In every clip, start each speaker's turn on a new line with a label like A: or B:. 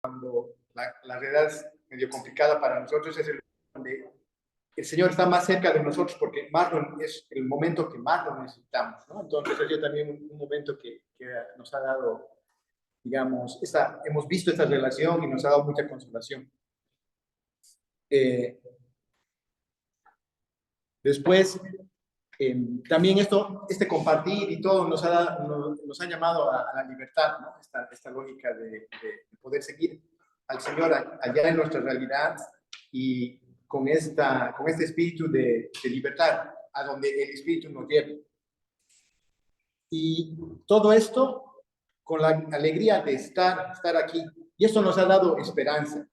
A: cuando la realidad es medio complicada para nosotros, es el donde el Señor está más cerca de nosotros porque más es el momento que más lo necesitamos, ¿no? Entonces, es también un momento que nos ha dado, digamos, hemos visto esta relación y nos ha dado mucha consolación. Después, también este compartir y todo nos ha llamado a la libertad, ¿no? Esta lógica de poder seguir al Señor allá en nuestra realidad y con este espíritu de libertad a donde el Espíritu nos lleve. Y todo esto con la alegría de estar aquí. Y esto nos ha dado esperanza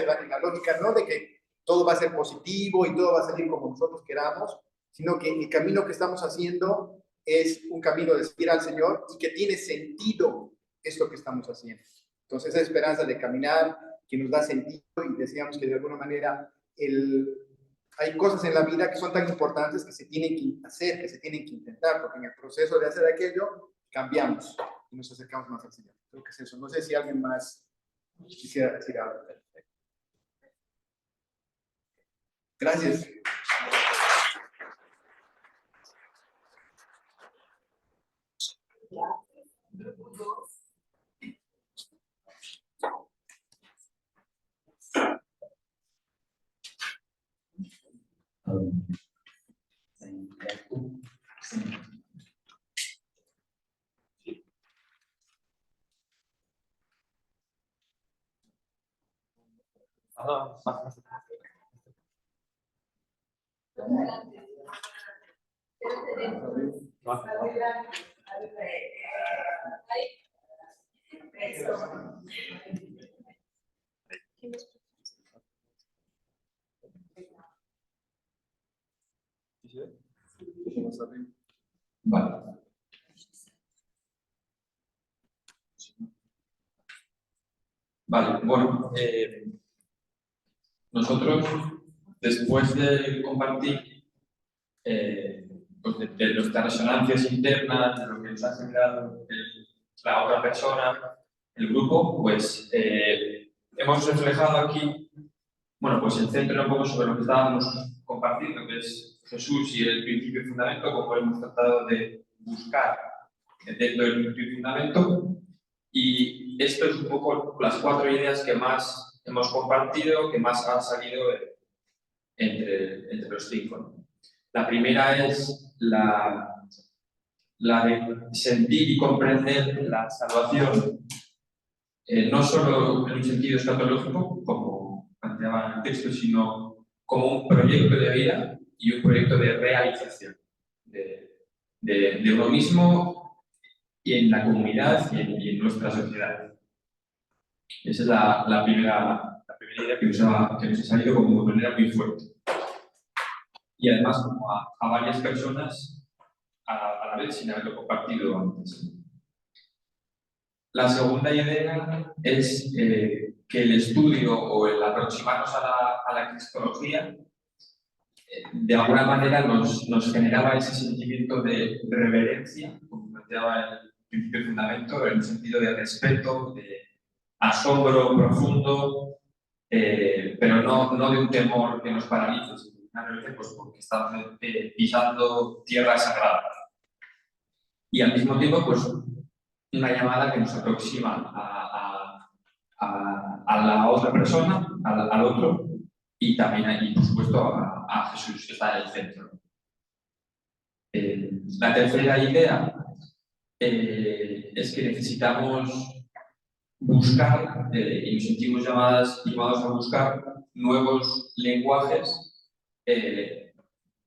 A: en la lógica, no de que todo va a ser positivo y todo va a salir como nosotros queramos, sino que el camino que estamos haciendo es un camino de seguir al Señor y que tiene sentido esto que estamos haciendo. Entonces, esa esperanza de caminar que nos da sentido, y decíamos que de alguna manera hay cosas en la vida que son tan importantes que se tienen que hacer, que se tienen que intentar, porque en el proceso de hacer aquello cambiamos y nos acercamos más al Señor. Creo que es eso. No sé si alguien más quisiera decir algo. Gracias.
B: Vale. Vale, bueno, nosotros, después de compartir pues de nuestras resonancias internas, de lo que nos ha generado la otra persona, el grupo, pues hemos reflejado aquí, bueno, pues el centro un poco sobre lo que estábamos compartiendo, que es Jesús y el principio y fundamento, como hemos tratado de buscar dentro del principio y fundamento. Y esto es un poco las 4 ideas que más hemos compartido, que más han salido entre los 5, ¿no? La primera es la de sentir y comprender la salvación, no solo en un sentido escatológico, como planteaba en el texto, sino como un proyecto de vida y un proyecto de realización de uno mismo y en la comunidad y en nuestra sociedad. Esa es la primera idea que nos ha salido como de manera muy fuerte. Y además como a varias personas a la vez sin haberlo compartido antes. La segunda idea es que el estudio o el aproximarnos a la cristología de alguna manera nos generaba ese sentimiento de reverencia, como planteaba el principio de fundamento, en un sentido de respeto, de asombro profundo, pero no de un temor que nos paralice, sino pues porque estamos pisando tierra sagrada. Y al mismo tiempo, pues, una llamada que nos aproxima a la otra persona, al otro, y también, y por supuesto, a Jesús, que está en el centro. La tercera idea es que necesitamos buscar, y nos sentimos llamados a buscar nuevos lenguajes,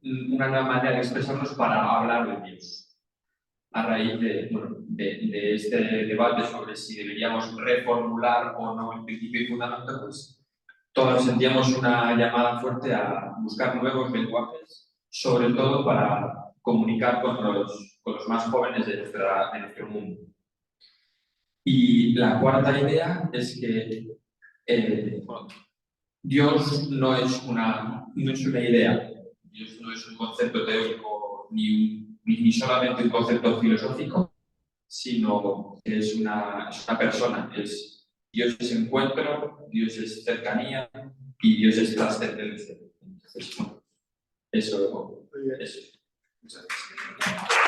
B: una nueva manera de expresarnos para hablar de Dios. A raíz de este debate sobre si deberíamos reformular o no el principio y fundamento, pues todos sentíamos una llamada fuerte a buscar nuevos lenguajes, sobre todo para comunicar con los más jóvenes de nuestro mundo. Y la cuarta idea es que Dios no es una idea, Dios no es un concepto teórico ni solamente un concepto filosófico, sino que es una persona, es Dios es encuentro, Dios es cercanía y Dios es trascendencia. Entonces, bueno, eso. Muchas gracias.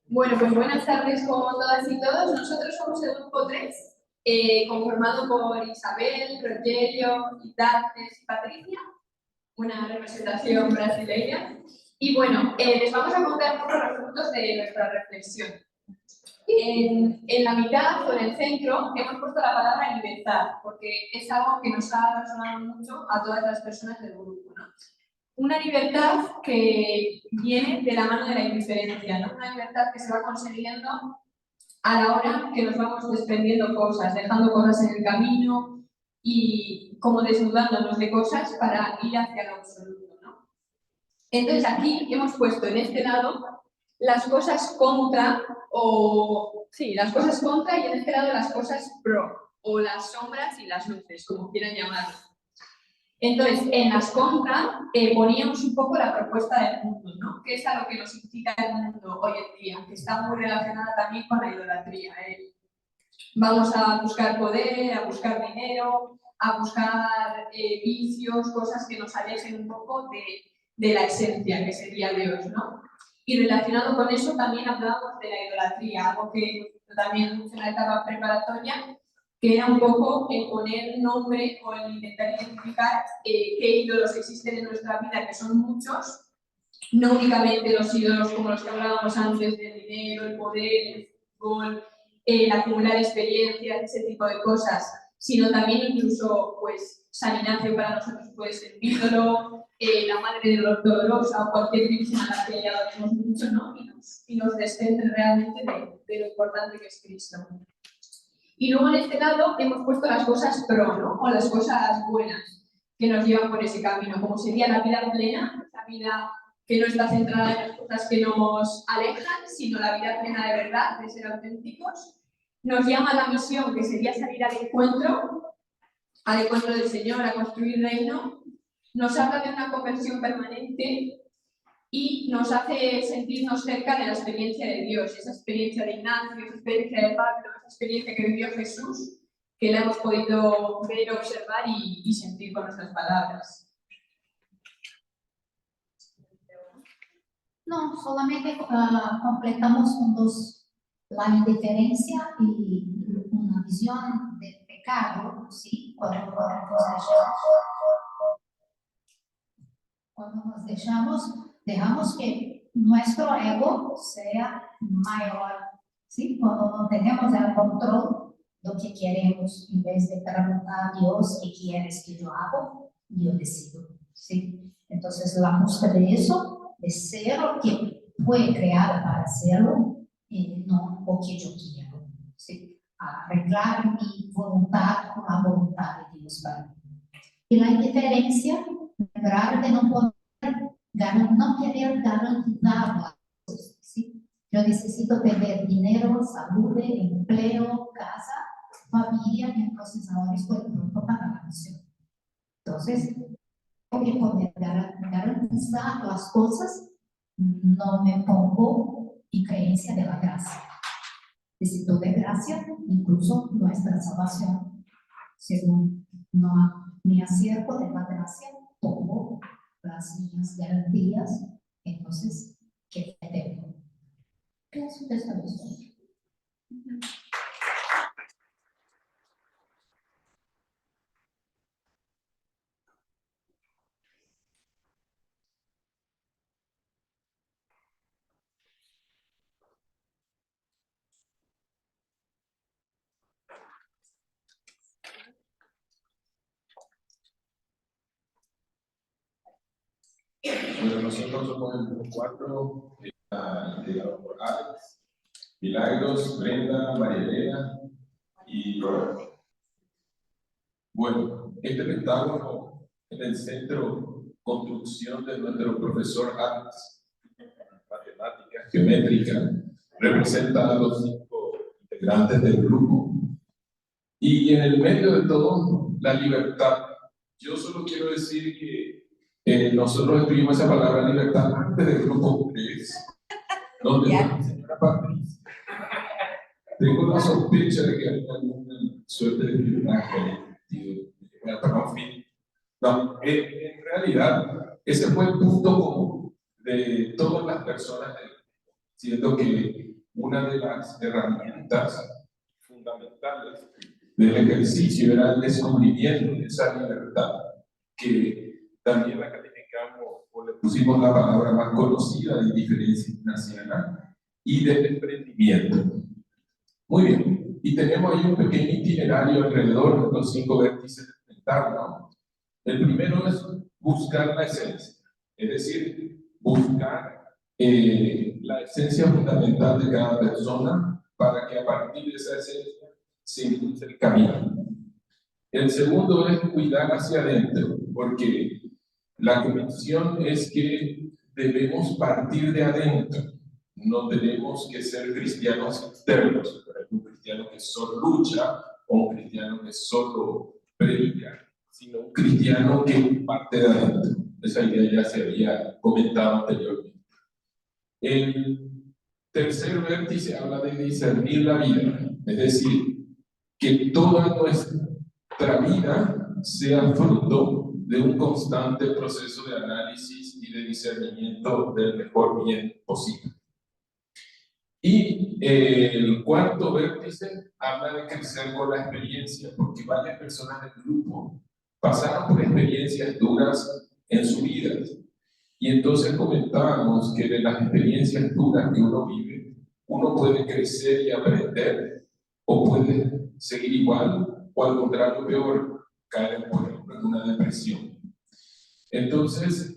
C: Bueno, pues buenas tardes con todas y todos. Nosotros somos el grupo 3, conformado por Isabel, Rogelio, Idates y Patricia, una representación brasileña. Y bueno, les vamos a contar un poco los frutos de nuestra reflexión. En la mitad o en el centro hemos puesto la palabra libertad, porque es algo que nos ha resonado mucho a todas las personas del grupo, ¿no? Una libertad que viene de la mano de la indiferencia, ¿no? Una libertad que se va consiguiendo a la hora que nos vamos desprendiendo cosas, dejando cosas en el camino y como desnudándonos de cosas para ir hacia lo absoluto, ¿no? Entonces aquí hemos puesto en este lado las cosas contra, las cosas contra, y en este lado las cosas pro, o las sombras y las luces, como quieran llamarlo. Entonces, en las contra poníamos un poco la propuesta del mundo, ¿no? Que es a lo que nos incita el mundo hoy en día, que está muy relacionada también con la idolatría. Vamos a buscar poder, a buscar dinero, a buscar vicios, cosas que nos alejen un poco de la esencia, que sería Dios, ¿no? Y relacionado con eso también hablamos de la idolatría, algo que también mucho en la etapa preparatoria, que era un poco el poner nombre o el intentar identificar qué ídolos existen en nuestra vida, que son muchos, no únicamente los ídolos como los que hablábamos antes, del dinero, el poder, el fútbol, el acumular experiencias, ese tipo de cosas, sino también incluso, pues, San Ignacio para nosotros puede ser un ídolo, la Madre de los Dolorosa o cualquier virgen a la que ya lo vemos mucho, ¿no? Y nos descentre realmente de lo importante que es Cristo. Y luego en este lado hemos puesto las cosas pro, ¿no? O las cosas buenas que nos llevan por ese camino, como sería la vida plena, la vida que no está centrada en las cosas que nos alejan, sino la vida plena de verdad, de ser auténticos. Nos llama a la misión, que sería salir al encuentro del Señor, a construir reino. Nos habla de una conversión permanente y nos hace sentirnos cerca de la experiencia de Dios, esa experiencia de Ignacio, esa experiencia de Pablo, esa experiencia que vivió Jesús, que la hemos podido ver, observar y sentir con nuestras palabras.
D: No, solamente completamos juntos la indiferencia y una visión del pecado, ¿sí? Cuando nos dejamos que nuestro ego sea mayor, ¿sí? Cuando no tenemos el control de lo que queremos, en vez de preguntar a Dios qué quieres que yo haga, yo decido, ¿sí? Entonces la búsqueda de eso, de ser lo que fue creado para serlo, no lo que yo quiero, ¿sí? Arreglar mi voluntad con la voluntad de Dios para mí. Y la indiferencia, lembrar de no querer garantizar las cosas, ¿sí? Yo necesito tener dinero, salud, empleo, casa, familia, y entonces ahora estoy pronto para la misión. Entonces, tengo que poder garantizar las cosas, no me pongo en creencia de la gracia. Necesito de gracia, incluso nuestra salvación, según no me acierco de la gracia, pongo las mías garantías, entonces, ¿qué tengo? ¿Qué es un esta visión?
E: Bueno, nosotros somos el grupo 4, integrado por Alex, Milagros, Brenda, María Elena y Robert. Bueno, este pentágono en el centro construcción de nuestro profesor Alex, matemática, geométrica, representa a los 5 integrantes del grupo. Y en el medio de todo, la libertad. Yo solo quiero decir que nosotros escribimos esa palabra libertad antes del grupo 3, donde la señora Patricia. Tengo la sospecha de que hay alguna suerte de espionaje en el sentido. Pero en fin, no, en realidad, ese fue el punto común de todas las personas, siendo que una de las herramientas fundamentales del ejercicio era el descubrimiento de esa libertad, que también la calificamos o le pusimos la palabra más conocida de diferencia nacional y de emprendimiento. Muy bien, y tenemos ahí un pequeño itinerario alrededor de los 5 vértices del pentágono. El primero es buscar la esencia, es decir, buscar la esencia fundamental de cada persona para que a partir de esa esencia se inicie el camino. El segundo es cuidar hacia adentro, porque la convicción es que debemos partir de adentro. No tenemos que ser cristianos externos, un cristiano que solo lucha o un cristiano que solo predica, sino un cristiano que parte de adentro. Esa idea ya se había comentado anteriormente. El tercer vértice habla de discernir la vida, es decir, que toda nuestra vida sea fruto de un constante proceso de análisis y de discernimiento del mejor bien posible. Y el cuarto vértice habla de crecer con la experiencia, porque varias personas del grupo pasaron por experiencias duras en su vida. Y entonces comentábamos que de las experiencias duras que uno vive, uno puede crecer y aprender, o puede seguir igual, o al contrario peor, caer, por ejemplo, en una depresión. Entonces,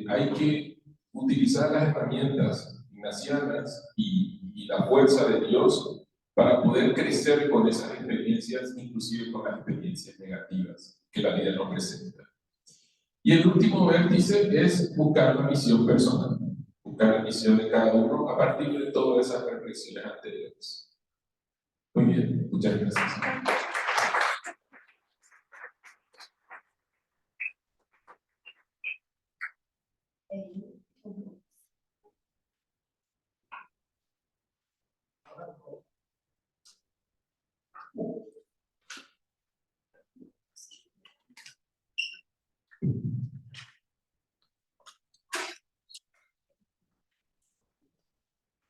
E: hay que utilizar las herramientas ignacianas y la fuerza de Dios para poder crecer con esas experiencias, inclusive con las experiencias negativas que la vida nos presenta. Y el último vértice es buscar la misión personal, buscar la misión de cada uno a partir de todas esas reflexiones anteriores. Muy bien, muchas gracias.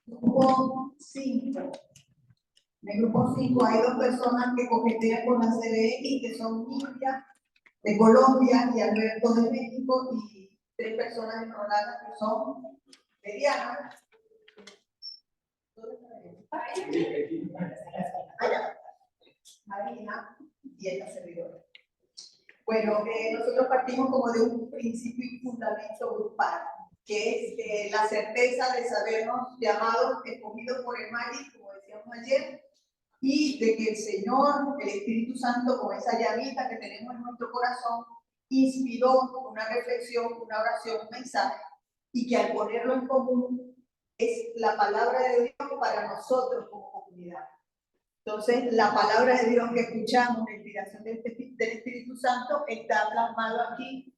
F: Grupo 5. En el grupo 5 hay 2 personas que coquetean con la CBX, que son Nidia de Colombia y Alberto de México, y 3 personas enroladas que son de Diana. Marina y esta servidora. Bueno, nosotros partimos como de un principio y fundamento grupal, que es la certeza de sabernos llamados, escogidos por el Magis, como decíamos ayer, y de que el Señor, el Espíritu Santo, con esa llamita que tenemos en nuestro corazón, inspiró una reflexión, una oración, un mensaje, y que al ponerlo en común es la palabra de Dios para nosotros como comunidad. Entonces, la palabra de Dios que escuchamos, la inspiración del Espíritu Santo, está plasmado aquí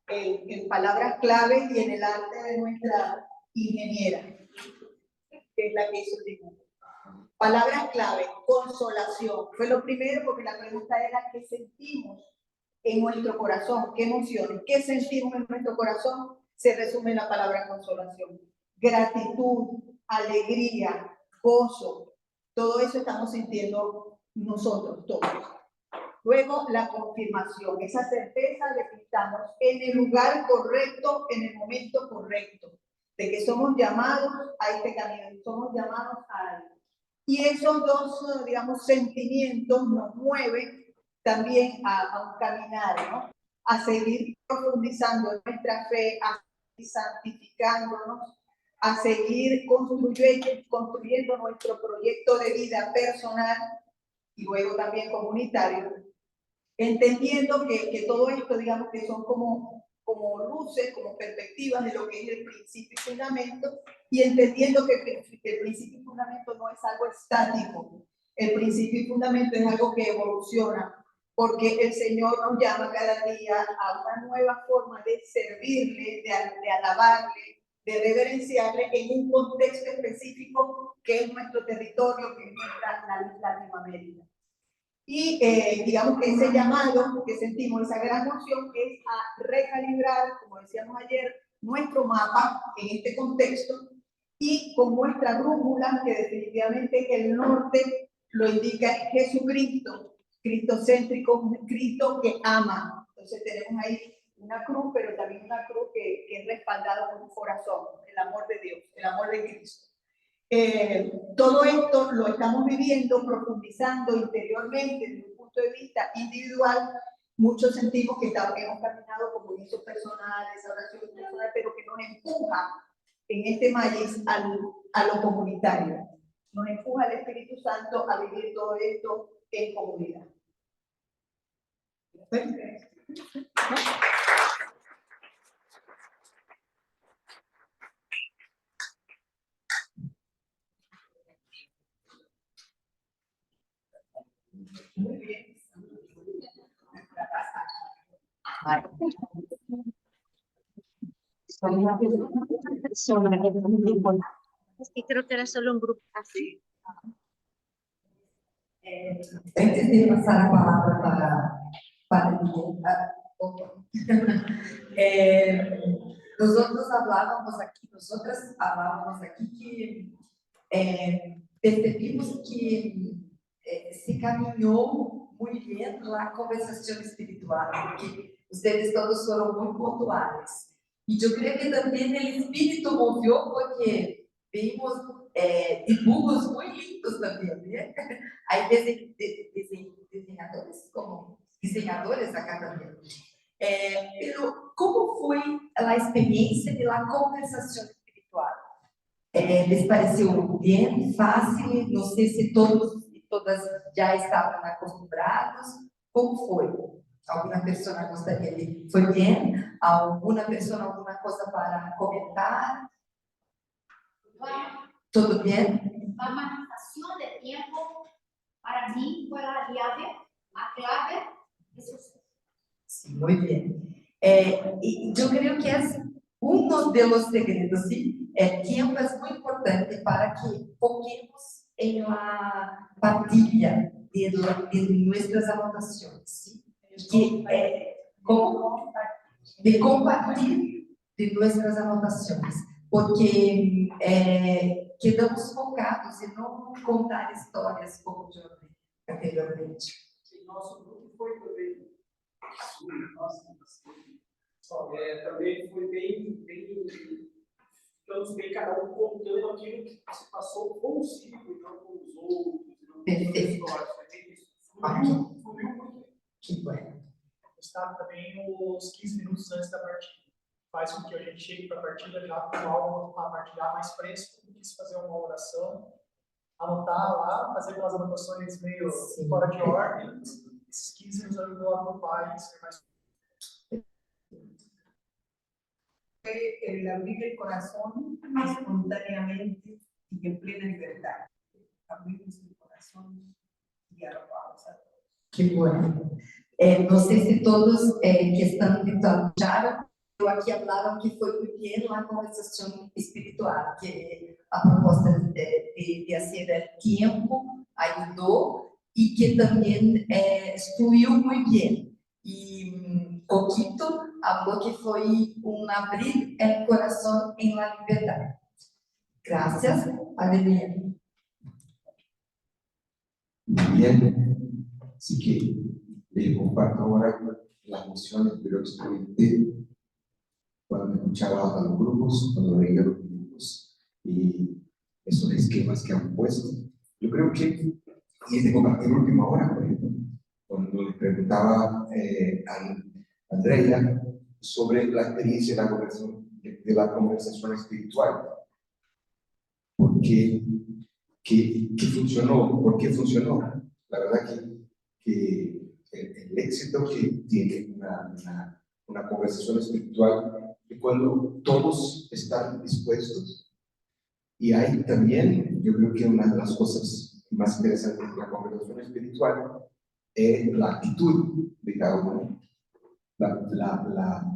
F: en palabras clave y en el arte de nuestra ingeniera, que es la que hizo el dibujo. Palabras clave: consolación. Fue lo primero, porque la pregunta era ¿qué sentimos en nuestro corazón? ¿Qué emociones? ¿Qué sentimos en nuestro corazón? Se resume en la palabra consolación. Gratitud, alegría, gozo. Todo eso estamos sintiendo nosotros todos. Luego, la confirmación, esa certeza de que estamos en el lugar correcto, en el momento correcto, de que somos llamados a este camino, somos llamados a algo. Y esos 2, digamos, sentimientos nos mueven también a un caminar, ¿no? A seguir profundizando en nuestra fe, a y santificándonos, a seguir construyendo nuestro proyecto de vida personal y luego también comunitario, entendiendo que todo esto, digamos, que son como luces, como perspectivas de lo que es el principio y fundamento, y entendiendo que el principio y fundamento no es algo estático. El principio y fundamento es algo que evoluciona, porque el Señor nos llama cada día a una nueva forma de servirle, de alabarle, de reverenciarle en un contexto específico que es nuestro territorio, que es nuestra Latinoamérica. Y digamos que ese llamado que sentimos, esa gran emoción, es a recalibrar, como decíamos ayer, nuestro mapa en este contexto y con nuestra brújula, que definitivamente el norte lo indica Jesucristo, cristocéntrico, Cristo que ama. Entonces tenemos ahí una cruz, pero también una cruz que es respaldada por un corazón, el amor de Dios, el amor de Cristo. Todo esto lo estamos viviendo, profundizando interiormente desde un punto de vista individual. Muchos sentimos que hemos caminado como inicios personales, oraciones personales, pero que nos empuja en este maíz a lo comunitario. Nos empuja el Espíritu Santo a vivir todo esto en comunidad. Muy bien.
G: Es que creo que era solo un grupo así.
H: Antes de pasar la palabra para mí, nosotras hablábamos aquí que percebimos que se caminhou muy bien la conversación espiritual, porque ustedes todos fueron muy puntuales. Y yo creo que también el espíritu movió porque vimos dibujos muy lindos también, ¿eh? Hay diseñadores acá también. Pero, ¿cómo fue la experiencia de la conversación espiritual? ¿Les pareció bien, fácil? No sé si todos y todas ya estaban acostumbrados. ¿Cómo fue? ¿Alguna persona gostaria de... ¿Fue bien? ¿Alguna persona, alguna cosa para comentar? ¿Todo bien?
D: La manifestación de tiempo para mí fue la clave de suceso.
H: Sí, muy bien. Y yo creo que es uno de los secretos, ¿sí? El tiempo es muy importante para que foquemos en la partida de nuestras anotaciones, ¿sí? De compartir de nuestras anotaciones, porque quedamos focados en no contar histórias como eu disse anteriormente.
I: Nosso grupo foi também. Também foi bem, ficamos bem cada um contando aquilo que se passou consigo, não com os outros, não com as histórias. Foi bem isso. Fluiu muito.
H: Que bueno.
I: Está também os 15 minutos antes da partida. Faz com que a gente chegue para a partida já com algo a partilhar mais fresco do que se fazer uma oração, anotar lá, fazer umas anotações meio fora de ordem. Esses 15 nos ajudou a agrupar e ser mais.
F: El abrir el corazón espontáneamente y en plena libertad. Abrimos el corazón y arropamos a todos.
H: Que bueno. No sé si todos que están escucharon, pero aquí hablaron que fue muy bien la conversación espiritual, que a proposta de hacer el tiempo ayudó y que también fluyó muy bien. Y Coquito habló que fue un abrir el corazón en la libertad. Gracias, aleluya.
J: Bien, así que comparto ahora las emociones que yo experimenté cuando escuchaba a los grupos, cuando veía a los grupos y esos esquemas que han puesto. Yo creo que, y es de compartir la última hora, por ejemplo, cuando le preguntaba a Andrea sobre la experiencia de la conversión de la conversación espiritual. Porque que funcionó, ¿por qué funcionó? La verdad que el éxito que tiene una conversación espiritual es cuando todos están dispuestos. Y ahí también, yo creo que una de las cosas más interesantes de la conversación espiritual es la actitud de cada uno,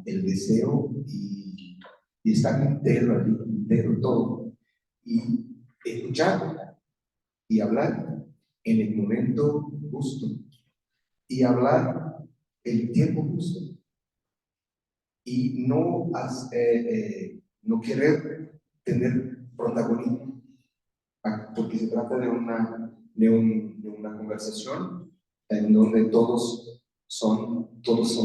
J: el deseo y estar entero todo, y escuchar y hablar en el momento justo, y hablar el tiempo justo, y no querer tener protagonismo, porque se trata de una conversación en donde todos son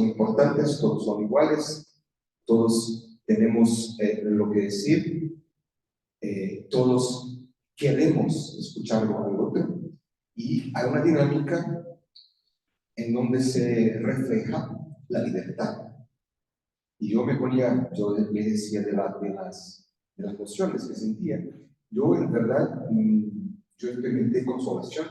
J: importantes, todos son iguales, todos tenemos lo que decir, todos queremos escuchar lo del otro, y hay una dinámica en donde se refleja la libertad. Y yo le decía de las emociones que sentía. Yo en verdad, yo experimenté consolación,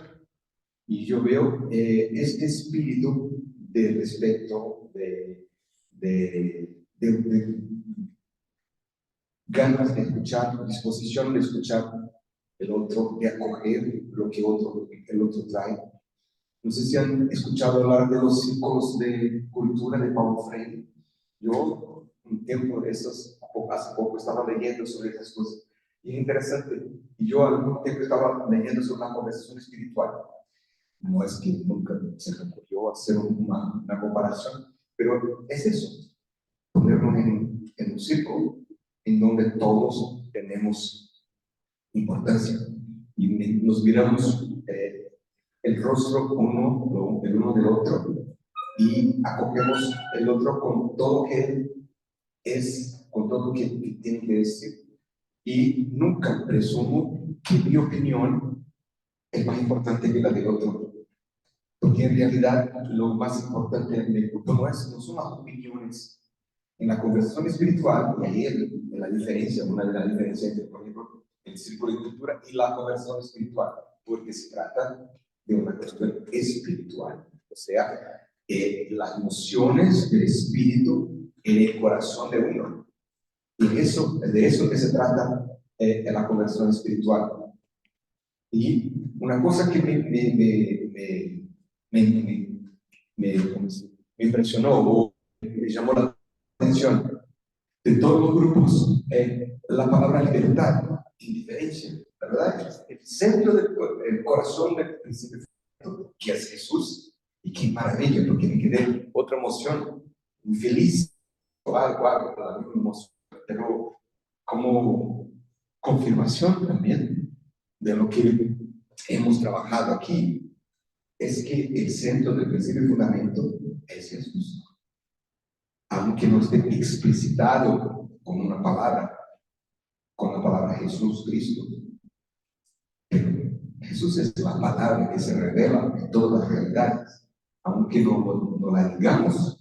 J: y yo veo este espíritu de respeto, de ganas de escuchar, disposición de escuchar el otro, de acoger lo que el otro trae. No sé si han escuchado hablar de los círculos de cultura de Paulo Freire. Yo, un tiempo de esos, hace poco estaba leyendo sobre esas cosas, y es interesante. Y yo al mismo tiempo estaba leyendo sobre la conversación espiritual. No es que nunca se me ocurrió hacer una comparación, pero es eso, ponernos en un círculo en donde todos tenemos importancia, y nos miramos el rostro el uno del otro, y acogemos el otro con todo que él es, con todo que tiene que decir, y nunca presumo que mi opinión es más importante que la del otro, porque en realidad lo más importante en el grupo no son las opiniones. En la conversación espiritual, y ahí es la diferencia, una de las diferencias entre, por ejemplo, el círculo de cultura y la conversación espiritual, porque se trata de una cuestión espiritual, o sea, las emociones del espíritu en el corazón de uno. Y de eso que se trata en la conversación espiritual. Y una cosa que me impresionó o me llamó la atención de todos los grupos, la palabra libertad, indiferencia, ¿verdad? El centro del corazón del principio, que es Jesús, y qué maravilla, porque me quedé otra emoción, muy feliz, la misma emoción, pero como confirmación también de lo que hemos trabajado aquí, es que el centro del principio y fundamento es Jesús. Aunque no esté explicitado con la palabra Jesús Cristo. Pero Jesús es la palabra que se revela en todas las realidades. Aunque no la digamos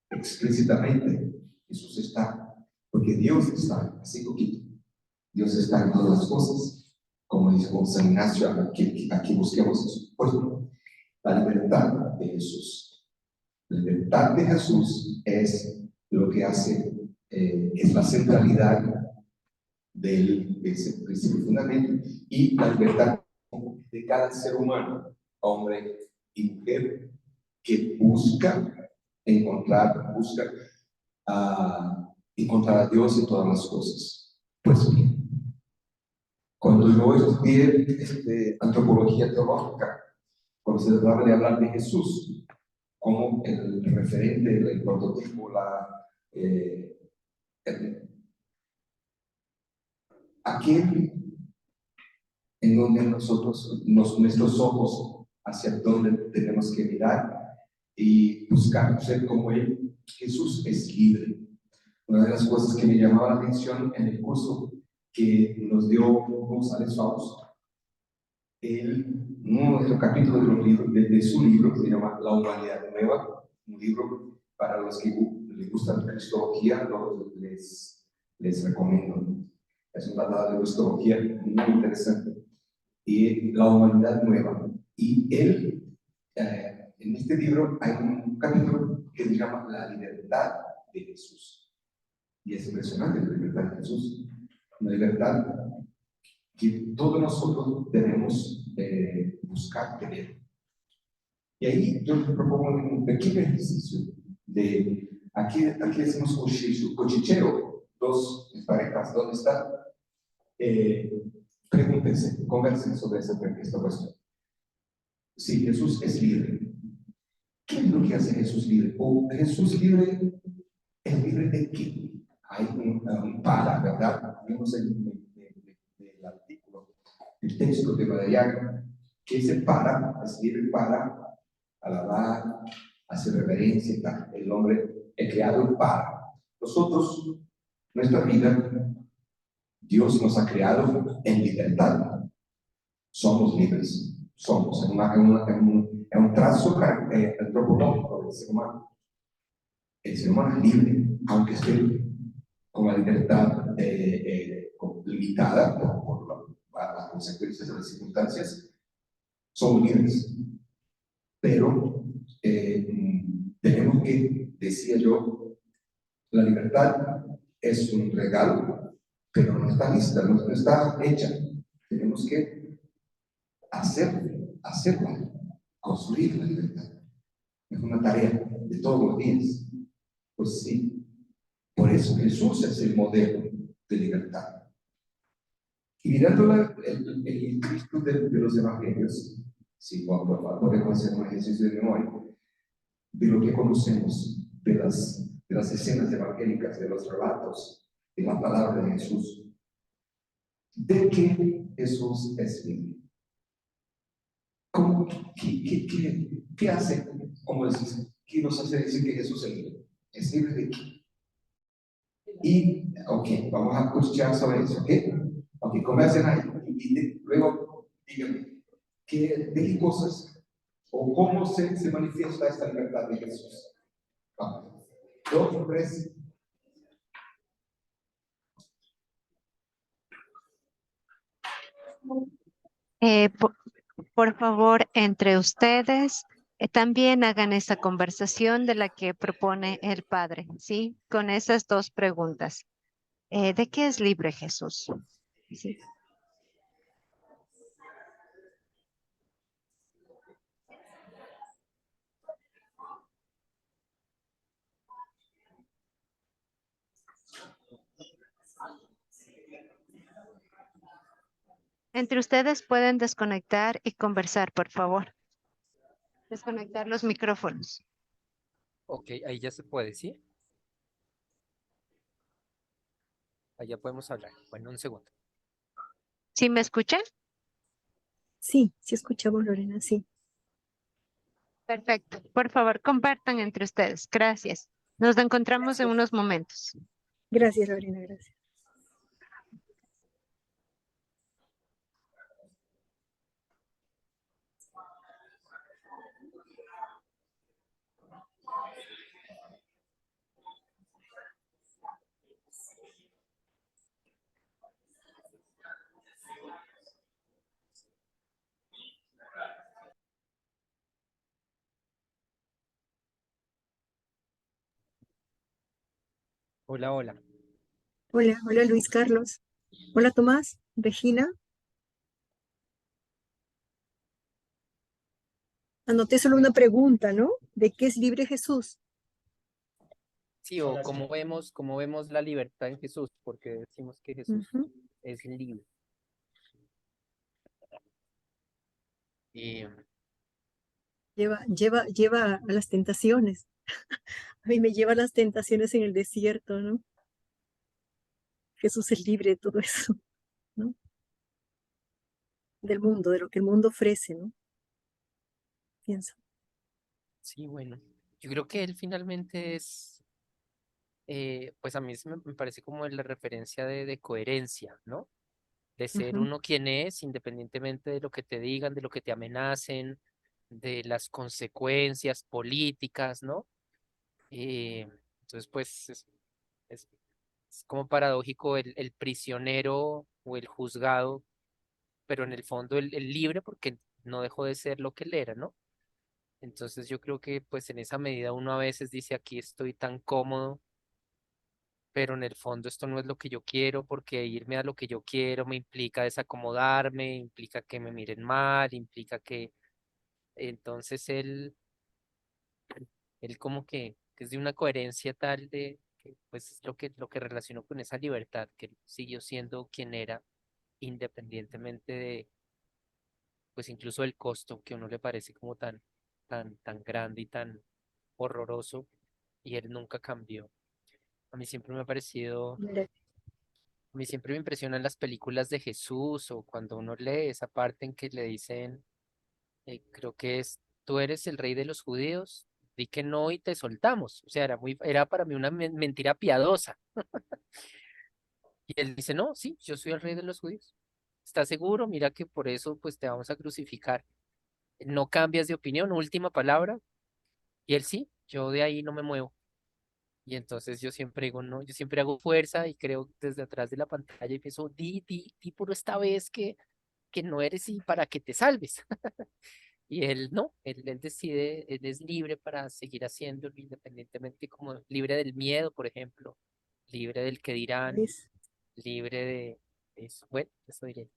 J: explícitamente, Jesús está, porque Dios está, así poquito. Dios está en todas las cosas, como dice San Ignacio, aquí busquemos eso. Pues, la libertad de Jesús. La libertad de Jesús es lo que hace, es la centralidad de ese principio fundamental, y la libertad de cada ser humano, hombre y mujer, que busca encontrar a Dios en todas las cosas. Pues bien, cuando yo estudié antropología teológica, cuando se trataba de hablar de Jesús como el referente, el prototipo, aquel en donde nuestros ojos hacia donde tenemos que mirar y buscar ser como Él. Jesús es libre. Una de las cosas que me llamaba la atención en el curso que nos dio González Fausto, uno de los capítulos de su libro, que se llama La Humanidad Nueva, un libro para los que les gusta la cristología, les les recomiendo. Es un tratado de cristología muy interesante. Y la humanidad nueva. Y él, en este libro hay un capítulo que se llama La libertad de Jesús. Y es impresionante la libertad de Jesús. Una libertad que todos nosotros debemos buscar tener. Y ahí yo les propongo un pequeño ejercicio de, aquí decimos cochicheo, dos parejas, ¿dónde están? Pregúntense, conversen sobre esta cuestión. Si Jesús es libre, ¿qué es lo que hace Jesús libre? ¿O Jesús libre es libre de qué? Hay un para, ¿verdad? Vimos el artículo, el texto de Madariaga, que ese para es libre para alabar, hacer reverencia y tal. El hombre es creado para. Nosotros, nuestra vida, Dios nos ha creado en libertad. Somos libres. Somos. Es un trazo antropológico del ser humano. El ser humano es libre, aunque esté con la libertad limitada por las consecuencias de las circunstancias. Somos libres. Pero tenemos que, decía yo, la libertad es un regalo, pero no está lista, no está hecha. Tenemos que hacerla, construir la libertad. Es una tarea de todos los días. Pues sí, por eso Jesús es el modelo de libertad. Y mirando el Cristo de los evangelios, sí, podemos hacer un ejercicio de memoria de lo que conocemos, de las escenas evangélicas, de los relatos, de la palabra de Jesús. ¿De qué Jesús es libre? ¿Qué hace? ¿Cómo decís? ¿Qué nos hace decir que Jesús es libre? ¿Es libre de qué? Y, vamos a escuchar sobre eso, ¿ok? Conversen ahí. Y luego, díganme, ¿de qué cosas o cómo se manifiesta esta libertad de Jesús? Vamos. 2, 3.
G: Por favor, entre ustedes también hagan esa conversación de la que propone el Padre, ¿sí? Con esas dos preguntas. ¿De qué es libre Jesús? ¿Sí? Entre ustedes pueden desconectar y conversar, por favor. Desconectar los micrófonos.
K: Ok, ahí ya se puede, ¿sí? Ahí ya podemos hablar. Bueno, un segundo.
G: ¿Sí me escuchan?
L: Sí, sí escuchamos, Lorena, sí.
G: Perfecto. Por favor, compartan entre ustedes. Gracias. Nos encontramos en unos momentos.
L: Gracias, Lorena, gracias.
K: Hola, hola.
L: Hola, hola Luis Carlos. Hola Tomás, Regina. Anoté solo una pregunta, ¿no? ¿De qué es libre Jesús?
K: Sí, o cómo vemos la libertad en Jesús, porque decimos que Jesús es libre. Y
L: Lleva a las tentaciones. A mí me lleva a las tentaciones en el desierto, ¿no? Jesús es libre de todo eso, ¿no? Del mundo, de lo que el mundo ofrece, ¿no? Pienso.
K: sí, bueno, yo creo que él finalmente es, pues a mí me parece como la referencia de coherencia, ¿no? De ser
L: Ujú.
K: uno quien es, independientemente de lo que te digan, de lo que te amenacen, de las consecuencias políticas, ¿no? Entonces, pues, es Es como paradójico el prisionero o el juzgado, pero en el fondo el libre porque no dejó de ser lo que él era, ¿no? Entonces yo creo que pues en esa medida uno a veces dice aquí estoy tan cómodo, pero en el fondo esto no es lo que yo quiero porque irme a lo que yo quiero me implica desacomodarme, implica que me miren mal, implica que entonces él como que es de una coherencia tal de que pues es lo que relacionó con esa libertad, que él siguió siendo quien era independientemente de pues incluso el costo que a uno le parece como tan grande y tan horroroso y él nunca cambió. A mí siempre me ha parecido,
L: Mira,
K: a mí siempre me impresionan las películas de Jesús o cuando uno lee esa parte en que le dicen, creo que es, tú eres el rey de los judíos, di que no y te soltamos. O sea, era para mí una mentira piadosa. Y él dice, no, sí, yo soy el rey de los judíos. ¿Estás seguro? Mira que por eso pues te vamos a crucificar. No cambias de opinión, última palabra. Y él sí, yo de ahí no me muevo. Y entonces yo siempre digo, no, yo siempre hago fuerza y creo desde atrás de la pantalla y pienso, di por esta vez que no eres y para que te salves. Y él no, él decide, él es libre para seguir haciéndolo independientemente, como libre del miedo, por ejemplo, libre del que dirán,
L: ¿ves?
K: libre de eso. Bueno, eso diré.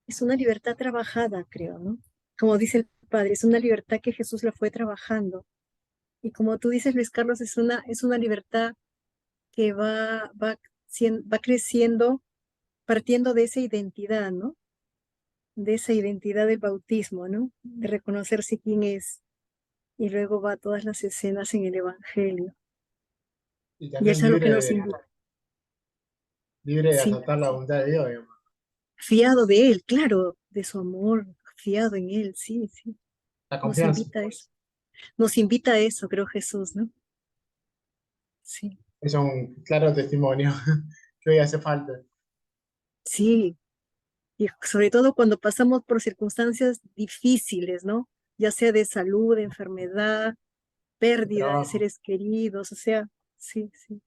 L: Es una libertad trabajada, creo, ¿no? Como dice el padre, es una libertad que Jesús la fue trabajando. Y como tú dices, Luis Carlos, es una libertad que va creciendo partiendo de esa identidad, ¿no? De esa identidad del bautismo, ¿no? De reconocerse quién es. Y luego va a todas las escenas en el Evangelio.
A: Y
L: Y
A: también
L: eso es lo que nos invita.
A: libre de
L: Sí,
A: aceptar la voluntad de Dios, digamos.
L: fiado de Él, claro, de su amor, fiado en Él, sí, sí.
A: La
L: Nos
A: confianza.
L: invita a eso. Nos invita a eso, creo Jesús, ¿no? Sí,
A: Es un claro testimonio que hoy hace falta.
L: sí. Y sobre todo cuando pasamos por circunstancias difíciles, ¿no? Ya sea de salud, de enfermedad,
A: El
L: pérdida de
A: trabajo.
L: seres queridos, o sea, sí, sí.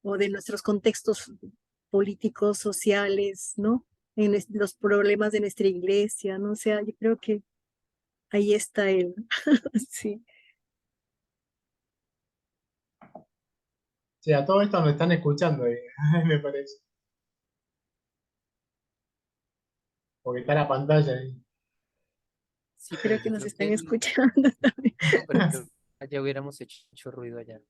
L: O de nuestros contextos políticos, sociales, ¿no? Los problemas de nuestra iglesia, ¿no? O sea, yo creo que ahí está él. Sí,
A: Sí, a todo esto nos están escuchando, me parece. Porque está la pantalla ahí.
K: Sí, pero
L: creo que
K: yo
L: nos
K: creo que
L: están escuchando también.
K: no, pero creo que ya hubiéramos hecho mucho ruido allá.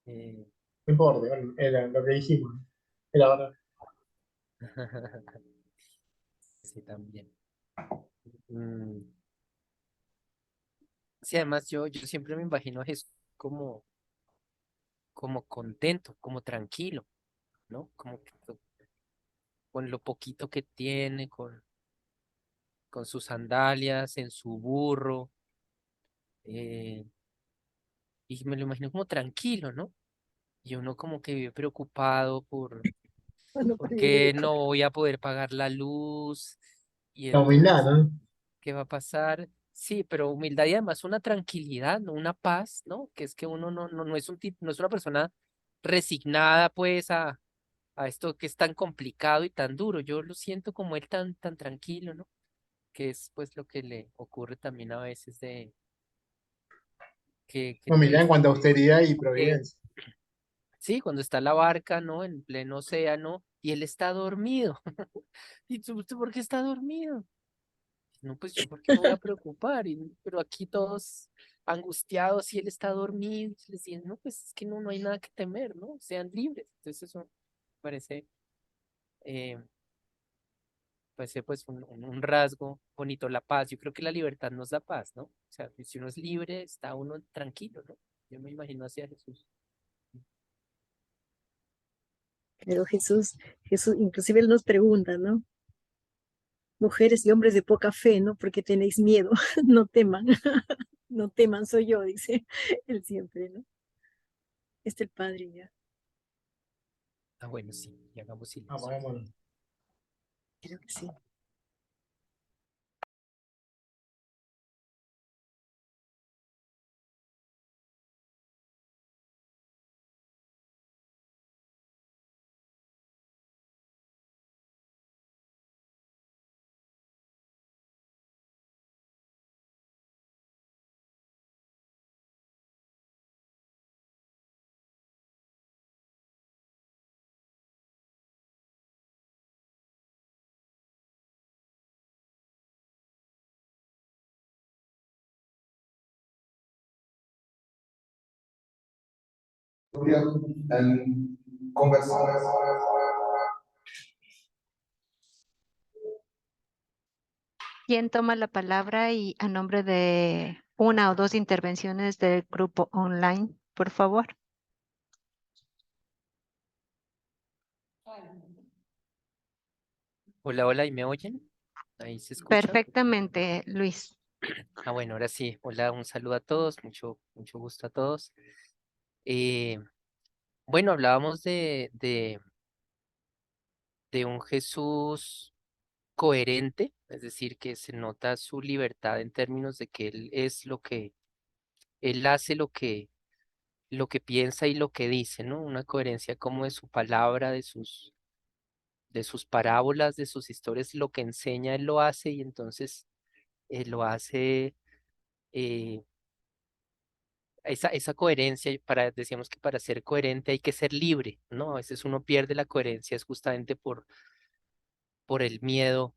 K: Eh,
A: No importa, bueno, era lo que dijimos. Era verdad.
K: sí, también. Mm, sí, además yo siempre me imagino a Jesús como contento, como tranquilo, ¿no? Como que con lo poquito que tiene, con sus sandalias, en su burro, eh, y me lo imagino como tranquilo, ¿no? Y uno como que vive preocupado
L: Bueno,
K: por
L: para ir
K: qué no voy a poder pagar la luz, y
A: La humildad,
K: entonces,
A: ¿no?
K: ¿qué va a pasar? Sí, pero humildad y además una tranquilidad, ¿no? Una paz, ¿no? Que es que uno no es un tipo, no es una persona resignada pues a esto que es tan complicado y tan duro. Yo lo siento como él tan tranquilo, ¿no? Que es pues lo que le ocurre también a veces de que tú
A: Humildad en cuanto a
K: dices
A: austeridad y
K: que
A: providencia.
K: sí, cuando está la barca, ¿no? En pleno océano y él está dormido. ¿Y tú por qué está dormido? No, pues yo por qué me voy a preocupar, pero aquí todos angustiados y él está dormido. Y les dicen, no, pues es que no hay nada que temer, ¿no? Sean libres. Entonces eso me parece, eh, parece pues un rasgo bonito, la paz. Yo creo que la libertad nos da paz, ¿no? O sea, si uno es libre, está uno tranquilo, ¿no? Yo me imagino hacia Jesús.
L: pero Jesús, inclusive él nos pregunta, ¿no? Mujeres y hombres de poca fe, ¿no? Porque tenéis miedo, no teman, no teman, soy yo, dice él siempre, ¿no? Este el Padre ya,
K: Ah, bueno, sí, y hagamos
A: Vamos,
K: silencio.
A: vámonos.
L: creo que sí.
J: han conversado.
G: ¿Quién toma la palabra y a nombre de una o dos intervenciones del grupo online, por favor?
K: Hola, hola, ¿y me oyen? Ahí se escucha.
G: Perfectamente, Luis.
K: Ah, bueno, ahora sí. Hola, un saludo a todos, mucho gusto a todos. Eh, bueno, hablábamos de un Jesús coherente, es decir, que se nota su libertad en términos de que él es lo que, él hace lo que piensa y lo que dice, ¿no? Una coherencia como de su palabra, de sus parábolas, de sus historias, lo que enseña, él lo hace y entonces lo hace, eh, esa coherencia, decíamos que para ser coherente hay que ser libre, ¿no? A veces uno pierde la coherencia, es justamente por el miedo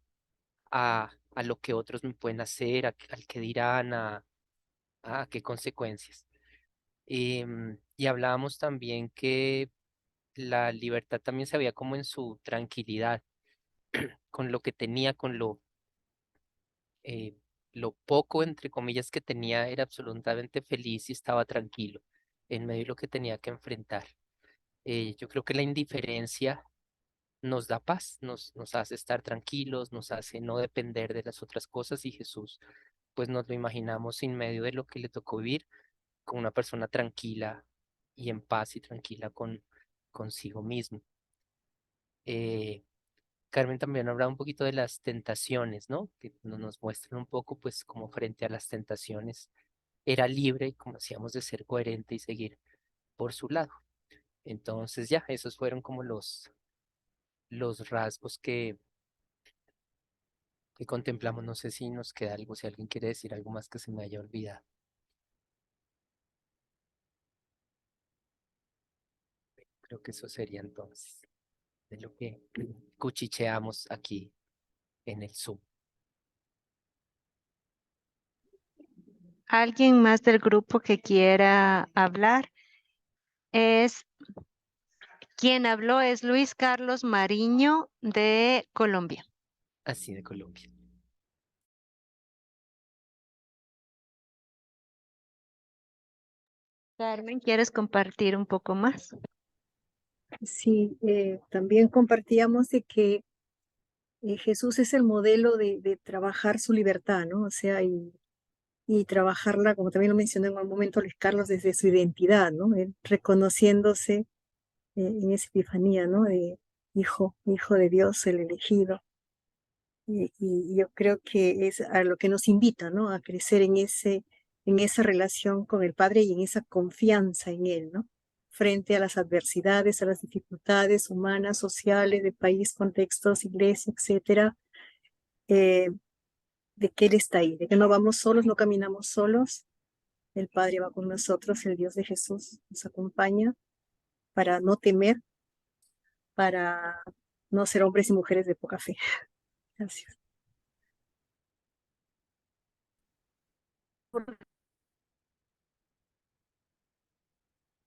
K: a lo que otros me pueden hacer, al que dirán, a qué consecuencias. Y hablábamos también que la libertad también se veía como en su tranquilidad, con lo que tenía, eh, lo poco, entre comillas, que tenía, era absolutamente feliz y estaba tranquilo en medio de lo que tenía que enfrentar. Yo creo que la indiferencia nos da paz, nos hace estar tranquilos, nos hace no depender de las otras cosas y Jesús, pues nos lo imaginamos en medio de lo que le tocó vivir, con una persona tranquila y en paz y tranquila consigo mismo. Eh, Carmen también hablaba un poquito de las tentaciones, ¿no? Que nos muestran un poco, pues, como frente a las tentaciones era libre, como decíamos, de ser coherente y seguir por su lado. Entonces, ya, esos fueron como los rasgos que contemplamos. No sé si nos queda algo, si alguien quiere decir algo más que se me haya olvidado. Creo que eso sería entonces de lo que cuchicheamos aquí en el Zoom.
G: ¿Alguien más del grupo que quiera hablar? Es quien habló es Luis Carlos Mariño de Colombia.
K: Así de Colombia.
G: Carmen, ¿quieres compartir un poco más?
L: Sí, también compartíamos de que Jesús es el modelo de trabajar su libertad, ¿no? O sea, y trabajarla, como también lo mencionó en un momento Luis Carlos, desde su identidad, ¿no? Él reconociéndose en esa epifanía, ¿no? De hijo de Dios, el elegido. Y yo creo que es a lo que nos invita, ¿no? A crecer en esa relación con el Padre y en esa confianza en Él, ¿no? Frente a las adversidades, a las dificultades humanas, sociales, de país, contextos, iglesia, etcétera, eh, de que Él está ahí, de que no vamos solos, no caminamos solos. El Padre va con nosotros, el Dios de Jesús nos acompaña para no temer, para no ser hombres y mujeres de poca fe. Gracias.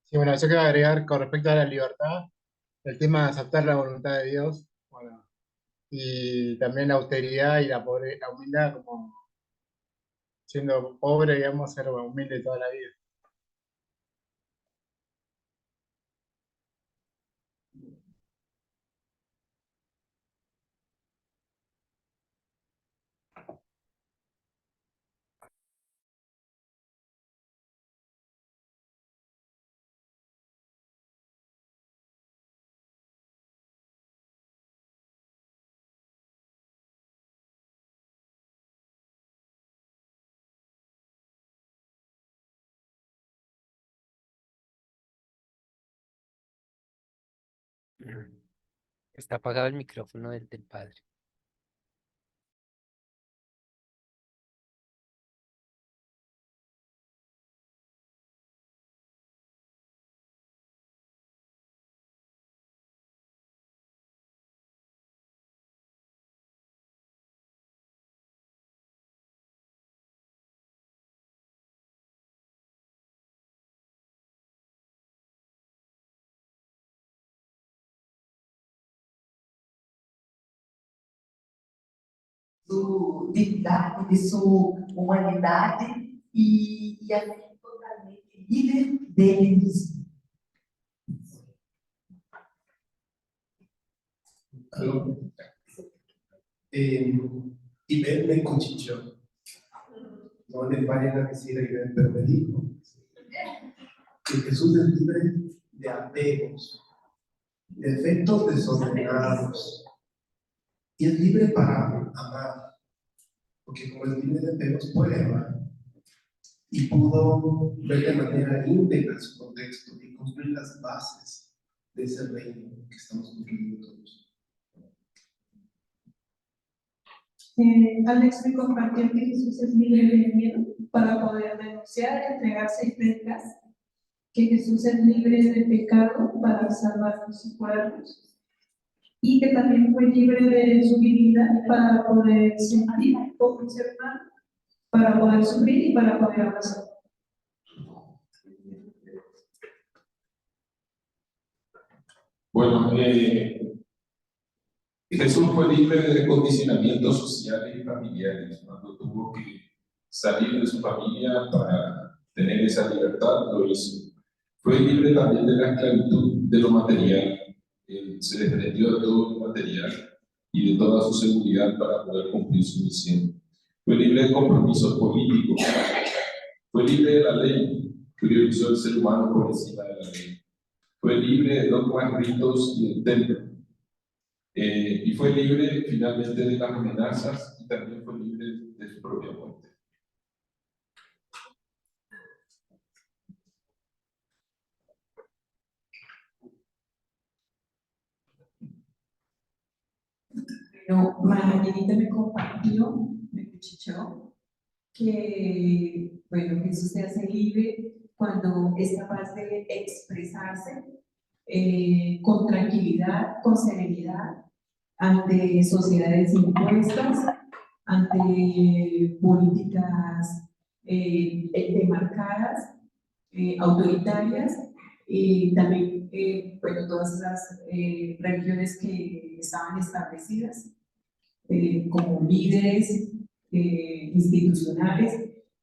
A: Sí, bueno, yo quiero agregar con respecto a la libertad, el tema de aceptar la voluntad de Dios, bueno, y también la austeridad y la humildad, como siendo pobre, digamos, ser humilde toda la vida.
K: Está apagado el micrófono del Padre.
H: su dignidade, de sua humanidade e assim totalmente livre dele mesmo.
M: Aló. Ivette me cuchicheó. No les vayan a decir a Ivette, pero me dijo que Jesús es libre de apegos, de efectos desordenados, y es libre para amar, porque como es libre de apegos puede amar, y pudo ver de manera íntegra su contexto y construir las bases de ese reino que estamos construyendo todos.
N: Alex me compartió que Jesús es libre de miedo para poder denunciar, entregarse y predicar, que Jesús es libre de pecado para salvarnos y curarnos, y que también fue libre de su divinidad para poder sentir como un ser humano, para poder sufrir y para poder abrazar.
E: Bueno, Jesús fue libre de condicionamientos sociales y familiares. Cuando tuvo que salir de su familia para tener esa libertad, lo hizo. Fue libre también de la esclavitud de lo material. Se desprendió de todo lo material y de toda su seguridad para poder cumplir su misión. Fue libre de compromisos políticos. Fue libre de la ley. Priorizó el ser humano por encima de la ley. Fue libre de dogmas, ritos y del templo. Y fue libre finalmente de las amenazas y también fue libre de su propia muerte.
O: Pero Margarita me compartió, me cuchicheó, que bueno, Jesús se hace libre cuando es capaz de expresarse con tranquilidad, con serenidad, ante sociedades impuestas, ante políticas demarcadas, autoritarias, y también, bueno, todas esas religiones que estaban establecidas como líderes institucionales,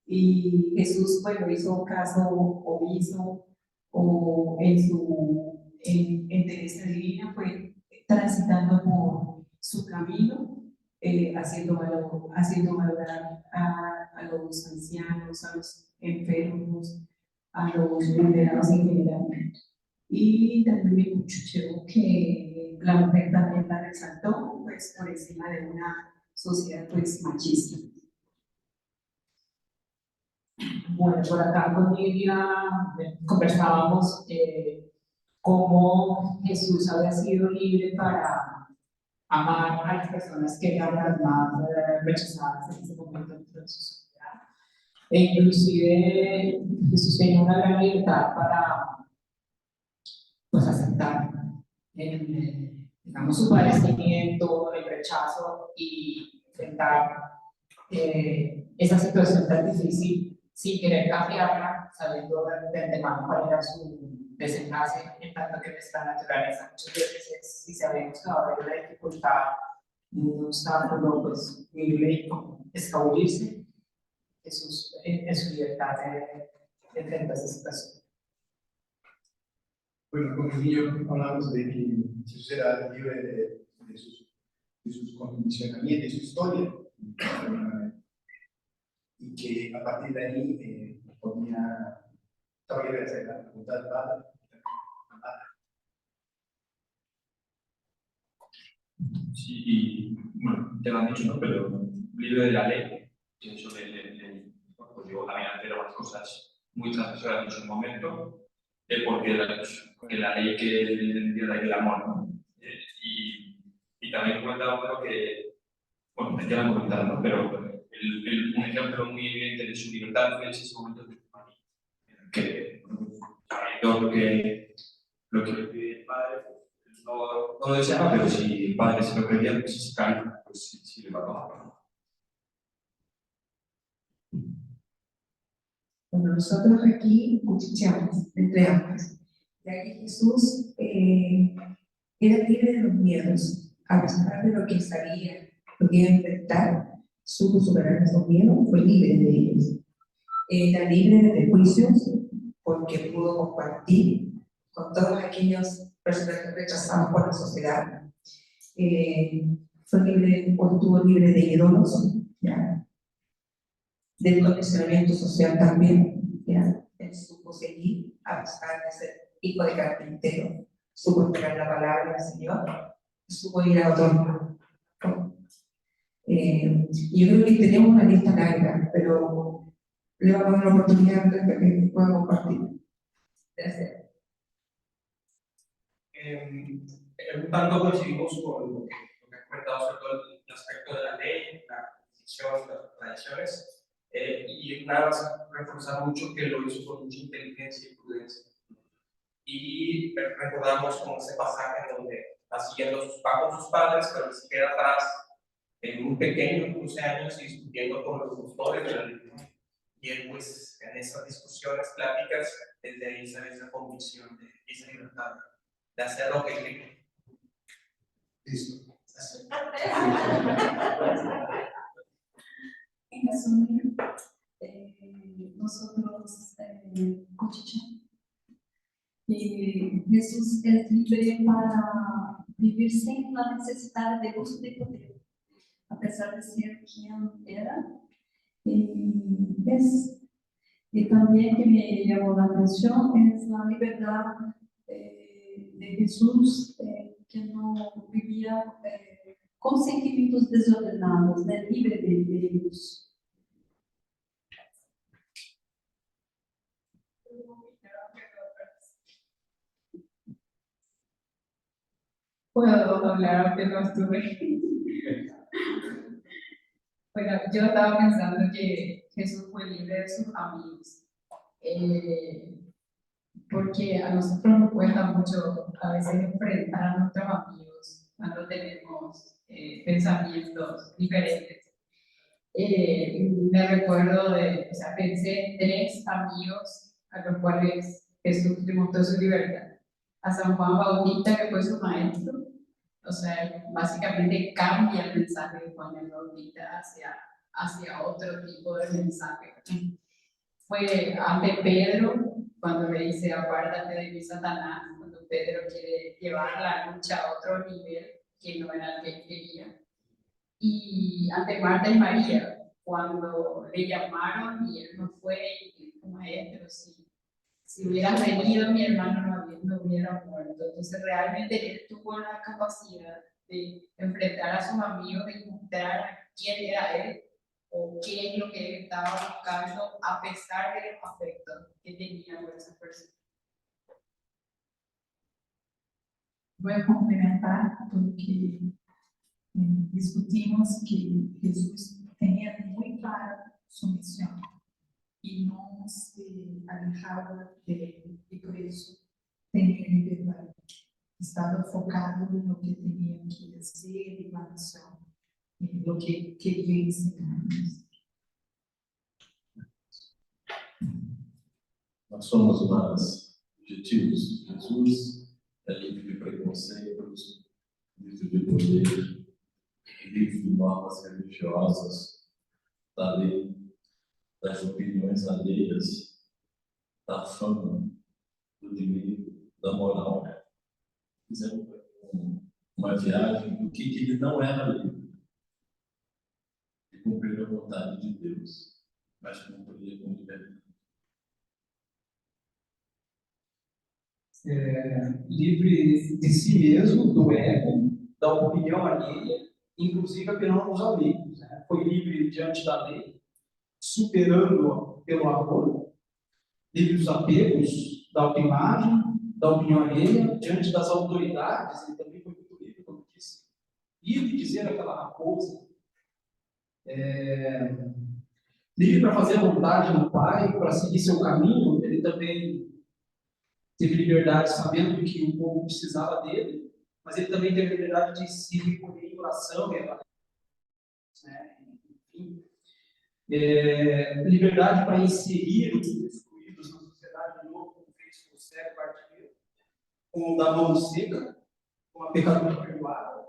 O: y Jesús, bueno, hizo caso omiso o en Teresa Divina fue transitando por su camino, haciendo valorar a los ancianos, a los enfermos, a los vulnerados en general. Y también me escuché que la mujer también la resaltó, pues, por encima de una sociedad, pues, machista.
P: Bueno, por acá con Lidia conversábamos cómo Jesús había sido libre para amar a las personas que eran las más rechazadas en ese momento dentro de su sociedad. E inclusive Jesús tenía una gran libertad para, pues, aceptar digamos, su padecimiento, el rechazo y enfrentar esa situación tan difícil sin querer cambiarla, sabiendo de antemano cuál era su desenlace, en tanto que nuestra naturaleza muchas veces, si sabemos que va a haber una dificultad, un obstáculo, pues vive y escabullirse en su libertad de enfrentar esa situación.
M: Bueno, con el niño hablamos de que Jesús era libre de sus condicionamientos, de su historia, y que a partir de ahí estaba libre de hacer la voluntad del Padre.
B: Sí, y bueno, ya lo han dicho, ¿no? Pero libre de la ley, que eso pues digo, también hacer algunas cosas muy transgresoras en su momento, porque la ley que entendía la ley del amor, ¿no? Y también comentaba uno que, bueno, me quedan comentando, ¿no? Pero un ejemplo muy evidente de su libertad fue ese momento de su familia, en el que, sabiendo lo que el padre no lo deseaba, pero si el padre se lo pedía, pues si se cae, pues sí le va a tomar, ¿no?
O: Bueno, nosotros aquí cuchicheamos entre ambas, ya que Jesús era libre de los miedos, a pesar de lo que sabía, lo que iba a enfrentar, supo superar esos miedos, fue libre de ellos. Era libre de prejuicios porque pudo compartir con todos aquellos personas rechazados por la sociedad. Fue libre, o estuvo libre de ídolos, ¿ya? Del condicionamiento social también, ¿ya? Él supo seguir, a pesar de ser hijo de carpintero, supo esperar la palabra del Señor, supo ir a otro lado. Y yo creo que tenemos una lista larga, pero le vamos a dar la oportunidad de que pueda compartir. Gracias.
Q: Un tanto coincidimos con lo que has comentado sobre todo el aspecto de la ley, la jurisdicción, las tradiciones, y nada más reforzar mucho que lo hizo con mucha inteligencia y prudencia. Y recordamos como ese pasaje donde va siguiendo sus pasos sus padres, pero se queda atrás en un pequeño, 15 años, y discutiendo con los autores de la ley. Y él, pues, en esas discusiones, pláticas, desde ahí sale esa convicción de esa libertad de hacer lo que quiere.
M: Listo.
N: En resumen, nosotros, cotidiano, Jesús es libre para vivir sin la necesidad de uso de poder, a pesar de ser quien era. Y también que me llamó la atención es la libertad de Jesús, que no vivía con sentimientos desordenados, libre de ellos.
P: Puedo hablar aunque no estuve. Bueno, yo estaba pensando que Jesús fue libre de sus amigos, porque a nosotros nos cuesta mucho a veces enfrentar a nuestros amigos cuando tenemos pensamientos diferentes. Me recuerdo o sea, pensé en 3 amigos a los cuales Jesús demostró su libertad. A San Juan Bautista, que fue su maestro, o sea, básicamente cambia el mensaje de Juan el Bautista hacia otro tipo de mensaje. Fue ante Pedro, cuando le dice, apártate de mí, Satanás, cuando Pedro quiere llevar la lucha a otro nivel que no era el que él quería. Y ante Marta y María, cuando le llamaron y él no fue, y dijo, maestro, si hubieras venido, mi hermano no hubiera muerto. Entonces, realmente él tuvo la capacidad de enfrentar a sus amigos y mostrar quién era él o qué es lo que él estaba buscando, a pesar de los afectos que tenía por esa persona.
O: Voy a complementar porque discutimos que Jesús tenía muy clara su misión y no se alejaba de él, y por eso tenía libertad. Estaba enfocado en lo que tenía que hacer y la misión, en lo que quería enseñarnos.
E: Nós somos mais objetivos. Jesus é livre de preconceitos, livre de poder, livre de normas religiosas, da lei, das opiniões alheias, da fama, do dinheiro, da moral. Fizemos uma viagem do que ele não era livre, de cumprir a vontade de Deus, mas cumprir com liberdade.
I: Livre de si mesmo, do ego, da opinião alheia, inclusive apelando aos amigos. Né? Foi livre diante da lei, superando pelo amor, livre dos apegos, da autoimagem, da opinião alheia, diante das autoridades. Ele também foi muito livre, como disse, livre de dizer aquela raposa, livre para fazer a vontade do Pai, para seguir seu caminho. Ele também teve liberdade sabendo que o povo precisava dele, mas ele também teve liberdade de se recolher em oração, né? Enfim. Liberdade para inserir os excluídos na sociedade de novo, como fez com o cego Bartimeu, com o da mão seca, com a pecadora perdoada,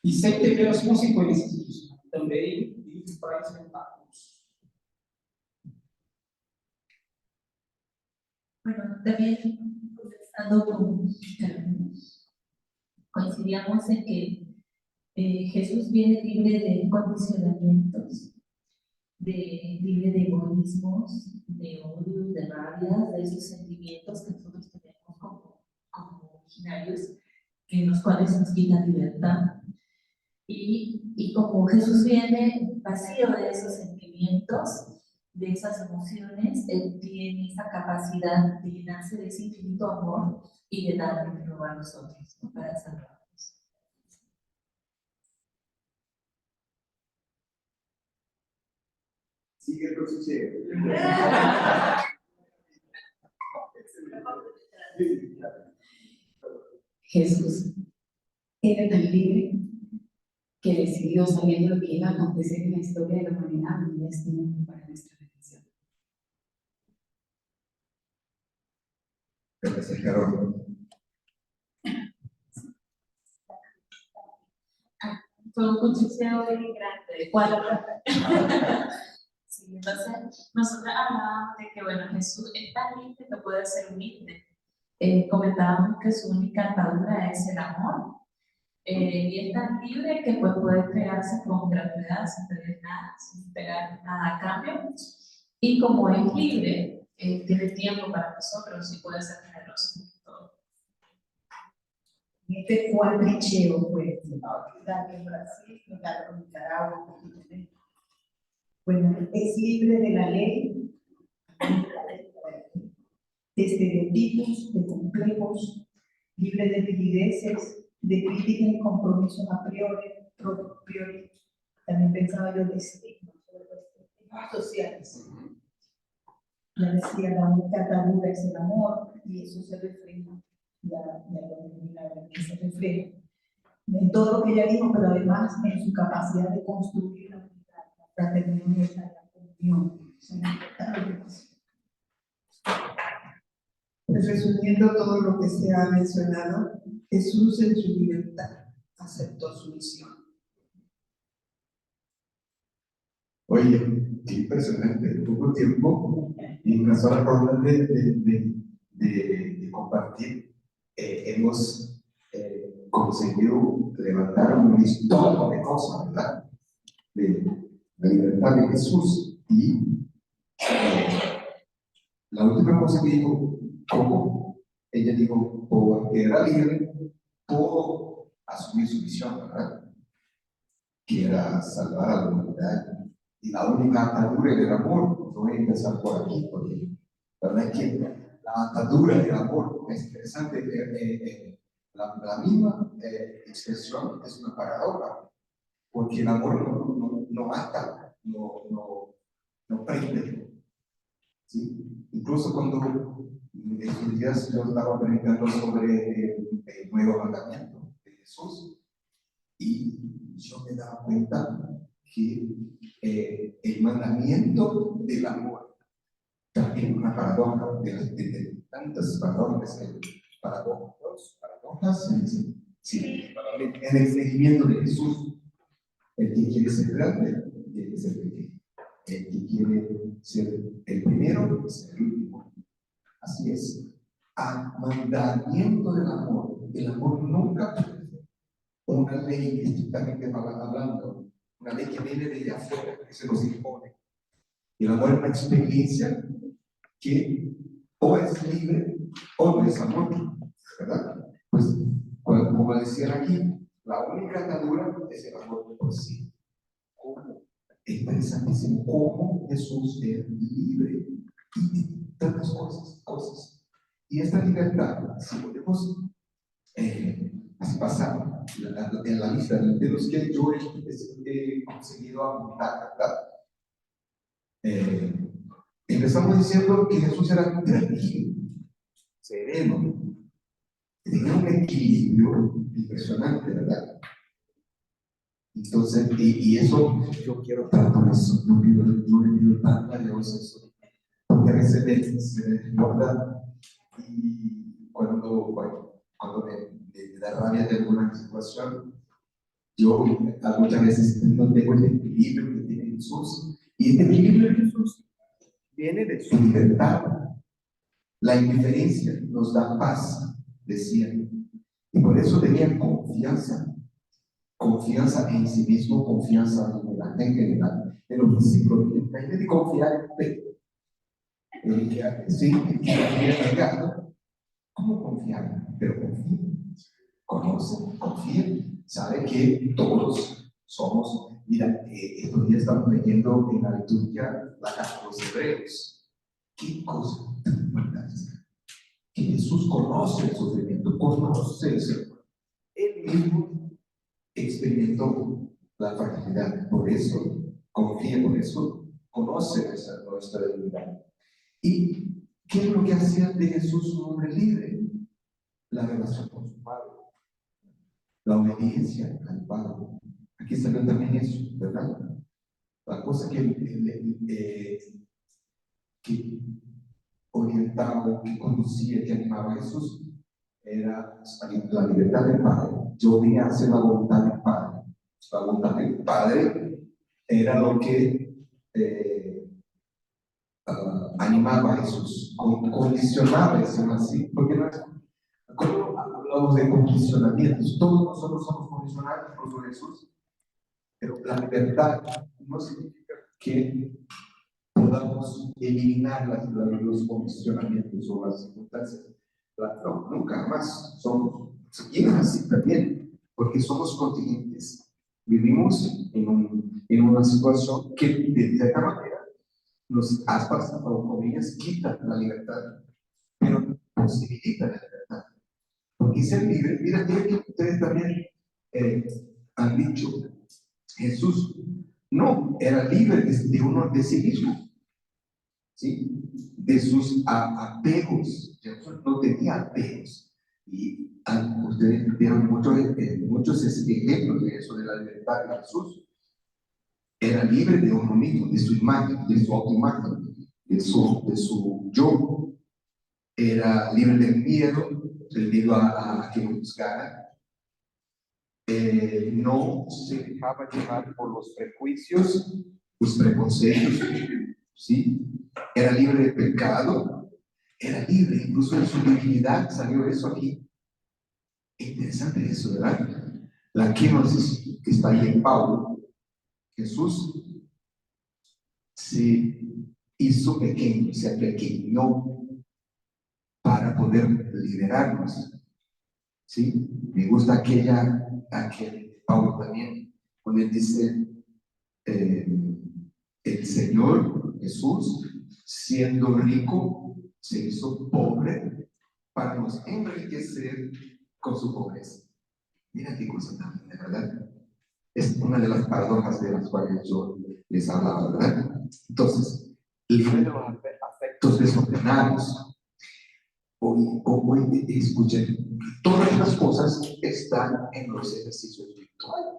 I: e sem temer as consequências disso. Também livre
O: para enfrentarnos.
R: Bueno, también conversando con coincidíamos en que Jesús viene libre de condicionamientos, libre de egoísmos, de odios, de rabias, de esos sentimientos que nosotros tenemos como originarios, en los cuales nos quitan libertad. Y como Jesús viene vacío de esos sentimientos, de esas emociones, Él tiene esa capacidad de llenarse de ese infinito amor y de darle de nuevo a nosotros, ¿no? Para salvarnos.
J: Sigue con su cielo.
O: Jesús era tan libre que decidió, sabiendo lo que iba a acontecer en la historia de la humanidad, venir a este mundo para nuestra redención.
J: Gracias, Carol.
R: Fue un cuchicheo bien grande. ¿Cuál? Sí, entonces nosotros hablábamos de que, bueno, Jesús es tan libre que puede ser humilde. Comentábamos que su única atadura es el amor. Y es tan libre que pues, puede entregarse con gratuidad, sin pedir nada, sin esperar nada a cambio. Y como es libre, tiene tiempo para nosotros y puede ser generoso en todo.
F: Este cuadricheo, pues, en Brasil, en Nicaragua, bueno, es libre de la ley, de estereotipos, de complejos, libre de rigideces, de críticas y compromisos a priori. También pensaba yo de estigmas sociales. Ya decía, la única atadura es el amor, y eso se refleja, ya lo que se refleja en todo lo que ella dijo, pero además en su capacidad de construir la unidad, la fraternidad, la comunión. Pues resumiendo todo lo que se ha mencionado, Jesús en su libertad aceptó su misión.
J: Oye, qué impresionante, en poco tiempo, y una sola ronda de compartir, hemos conseguido levantar un listón de cosas, ¿verdad? De la libertad de Jesús. Y la última cosa que dijo, ¿cómo? Ella dijo, porque era libre, pudo asumir su misión, ¿verdad? Que era salvar a la humanidad. Y la única atadura del amor, no voy a empezar por aquí, porque la verdad es que la atadura del amor es interesante. La misma expresión es una paradoja, porque el amor no ata, no prende. ¿Sí? Incluso cuando estos días yo estaba predicando sobre el nuevo mandamiento de Jesús, y yo me daba cuenta que el mandamiento del amor también una paradoja de tantas paradojas, en el seguimiento de Jesús. El que quiere ser grande tiene que ser pequeño, el que quiere ser el primero es el último. Así es, al mandamiento del amor. El amor nunca puede ser una ley estrictamente hablando, una ley que viene de afuera, que se nos impone. El amor es una experiencia que o es libre o no es amor, ¿verdad? Pues, como decían aquí, la única atadura es el amor por sí. ¿Cómo? Es interesantísimo cómo Jesús es libre y tantas cosas. Y esta libertad, si podemos pasar en la lista de los que yo he conseguido apuntar, ¿verdad? Empezamos diciendo que Jesús era tranquilo, sereno, tenía un equilibrio impresionante, ¿verdad? Entonces, y eso, yo quiero tanto eso, no le pido tanto a Dios eso, porque a veces me desborda, y cuando me da rabia de alguna situación, yo muchas veces no tengo el equilibrio que tiene Jesús. Y este equilibrio de Jesús viene de su libertad. La indiferencia nos da paz, decían. Y por eso tenían confianza. Confianza en sí mismo, confianza en la gente general. En los discípulos, en vez de confiar en Pedro. Sí, que había negado. ¿Cómo confiar? Pero confía. Conoce, confía. Sabe que todos somos. Mira, estos días estamos leyendo en la liturgia la carta de los Hebreos. Qué cosa tan fantástica. Que Jesús conoce el sufrimiento, conoce el ser humano. Él mismo experimentó la fragilidad, por eso confía, por eso conoce nuestra debilidad. ¿Y qué es lo que hacía de Jesús un hombre libre? La relación con su Padre, la obediencia al Padre. Aquí se ve también eso, ¿verdad? La cosa que orientaba, que conducía, que animaba a Jesús era la libertad del Padre. Yo vine a hacer la voluntad del Padre. La voluntad del Padre era lo que animaba a Jesús, condicionaba, decimos así, porque no es, cuando hablamos de condicionamientos, todos nosotros somos condicionados por Jesús, pero la libertad no significa que podamos eliminar los condicionamientos o las circunstancias. No, nunca más somos, seguimos así también, porque somos contingentes. Vivimos en una situación que de cierta manera nos aspas o comillas quitan la libertad, pero posibilita la libertad. Porque ser libre, mira que ustedes también han dicho, Jesús no era libre de sí mismo, ¿sí? De sus apegos. Jesús no tenía apegos. Y ustedes vieron muchos ejemplos de eso, de la libertad de Jesús. Era libre de uno mismo, de su imagen, de su autoimagen, de su yo. Era libre del miedo a que lo juzgaran. No se dejaba llevar por los prejuicios, los preconceptos, ¿sí? Era libre de pecado, era libre, incluso de su divinidad, salió eso aquí. Interesante eso, ¿verdad? La quenosis que está ahí en Pablo, Jesús se hizo pequeño, se apequeñó para poder liberarnos, ¿sí? Me gusta aquel Pablo también, cuando él dice, el Señor Jesús, siendo rico, se hizo pobre para nos enriquecer con su pobreza. Mira qué cosa tan linda, ¿verdad? Es una de las paradojas de las cuales yo les hablaba, ¿verdad? Entonces, libre de los afectos desordenados. Hoy escuchen, todas las cosas están en los ejercicios virtuales.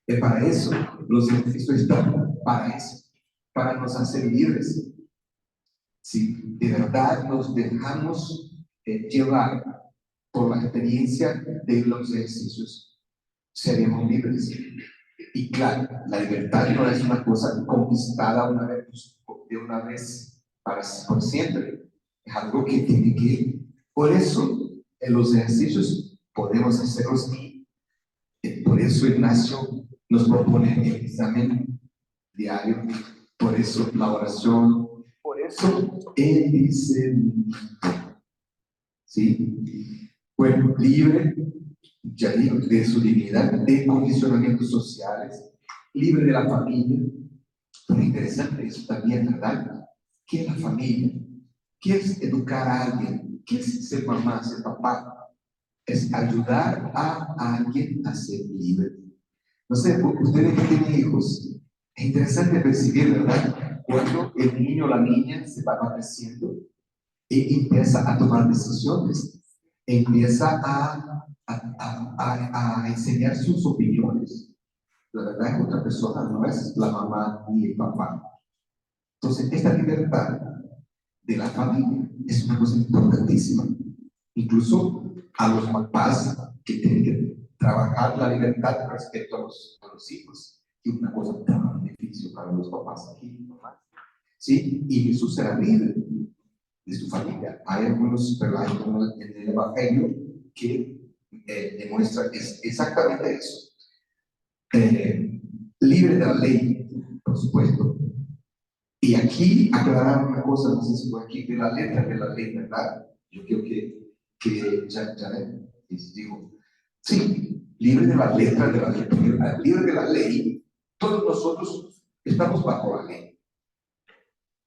J: Y para eso, los ejercicios están para eso, para nos hacer libres. Si de verdad nos dejamos llevar por la experiencia de los ejercicios, seremos libres. Y claro, la libertad no es una cosa conquistada de una vez por siempre. Es algo que tiene que, por eso en los ejercicios podemos hacerlos y por eso Ignacio nos propone el examen diario, por eso la oración, por eso el discernimiento. ¿Sí? Bueno, libre, ya digo, de su dignidad, de condicionamientos sociales, libre de la familia. Muy interesante eso también, ¿verdad? ¿Qué es la familia? ¿Qué es educar a alguien? ¿Qué es ser mamá, ser papá? Es ayudar a alguien a ser libre. No sé, ustedes que tienen hijos, es interesante percibir, ¿verdad? Cuando el niño o la niña se va creciendo y empieza a tomar decisiones, empieza a enseñar sus opiniones. La verdad es otra persona, no es la mamá ni el papá. Entonces, esta libertad de la familia es una cosa importantísima. Incluso a los papás que tienen que trabajar la libertad respecto a los hijos, y una cosa tan difícil para los más aquí, no más. ¿Sí? Y Jesús era líder de su familia. Hay algunos relatos en el Evangelio que demuestran exactamente eso. Libre de la ley, por supuesto. Y aquí aclarar una cosa, no sé si fue aquí, de la letra de la ley, ¿verdad? Yo creo que ya digo, sí, libre de la letra de la ley, libre de la ley, todos nosotros estamos bajo la ley.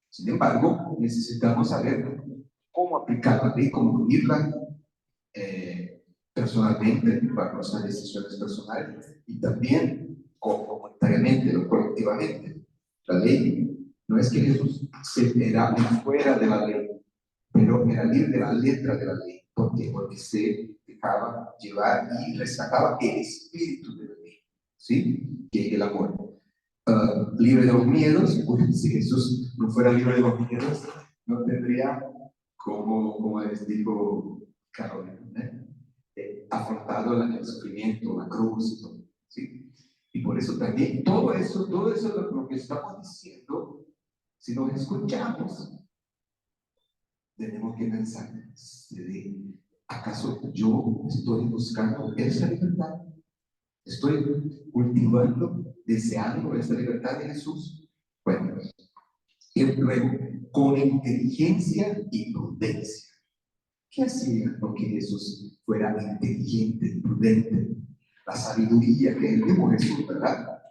J: Sin embargo, necesitamos saber cómo aplicar la ley, cómo vivirla personalmente, para nuestras decisiones personales, y también comunitariamente o colectivamente. La ley no es que Jesús era fuera de la ley, pero era libre de la letra de la ley. ¿Por qué? Porque se dejaba llevar y rescataba el espíritu de la ley, ¿sí? Que es el amor. Libre de los miedos, pues si Jesús no fuera libre de los miedos, no tendría, como les digo Carolina, afrontado el sufrimiento, la cruz, ¿sí? Y por eso también todo eso lo que estamos diciendo, si nos escuchamos, tenemos que pensar, ¿acaso yo estoy buscando esa libertad? ¿Estoy cultivando, deseando esa libertad de Jesús? Bueno, y luego, con inteligencia y prudencia. ¿Qué hacía con que Jesús fuera inteligente y prudente? La sabiduría que él dio Jesús, ¿verdad?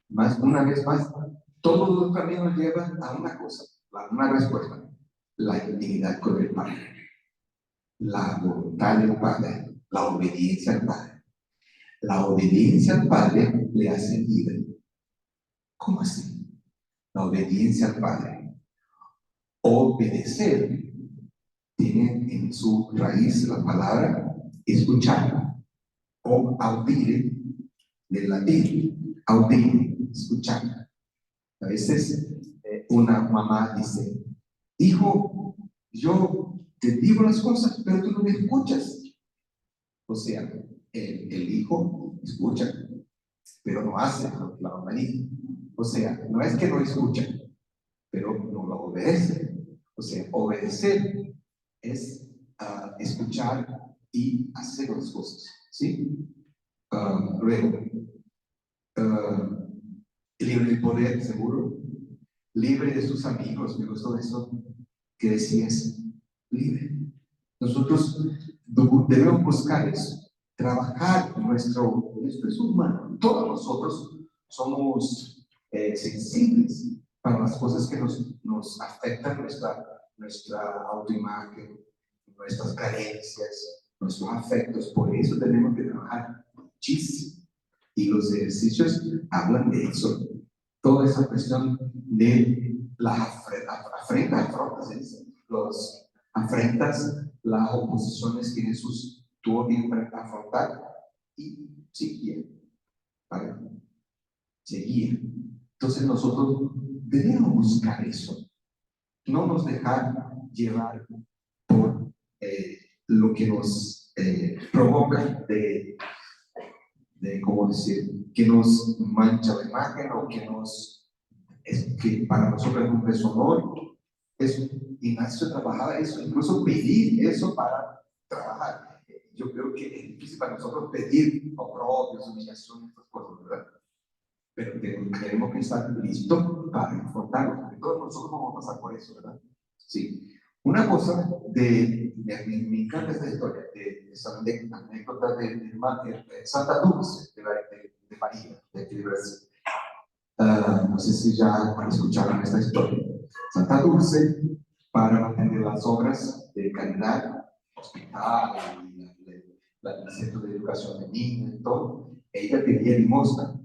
J: Una vez más, todos los caminos llevan a una cosa, una respuesta: la intimidad con el Padre, la voluntad del Padre, la obediencia al Padre. La obediencia al Padre le hace libre. ¿Cómo así? La obediencia al Padre. Obedecer tiene en su raíz la palabra escuchar, o audire, del latín, audire, escuchar. A veces una mamá dice: hijo, yo te digo las cosas, pero tú no me escuchas. O sea, el hijo escucha, pero no hace lo que la mamá dice. O sea, no es que no escucha, pero no lo obedece. O sea, obedecer es escuchar y hacer las cosas, ¿sí? Luego, libre del poder, seguro. Libre de sus amigos, me gustó eso que decías, libre. Nosotros debemos buscar eso, trabajar nuestro es humano. Todos nosotros somos sensibles para las cosas que nos afectan nuestra autoimagen, nuestras carencias, nuestros afectos. Por eso tenemos que trabajar muchísimo. Y los ejercicios hablan de eso. Toda esa cuestión de las afrentas, las oposiciones que Jesús tuvo que afrontar y seguir, ¿vale? Seguir. Entonces nosotros debemos buscar eso, no nos dejar llevar por lo que nos provoca de ¿cómo decir?, que nos mancha la imagen o que para nosotros es un deshonor. Ignacio trabajaba eso, incluso pedir eso para trabajar. Yo creo que es difícil para nosotros pedir oprobios, humillaciones, estas cosas, ¿verdad? Pero tenemos que estar listos para afrontarlo, porque todos nosotros vamos a pasar por eso, ¿verdad? Sí. Una cosa me encanta esta historia, esa anécdota de Santa Dulce, de María, de aquí de Brasil. No sé si ya escucharon esta historia. Santa Dulce, para mantener las obras de caridad, hospital, el centro de educación de niños y todo, ella pedía limosna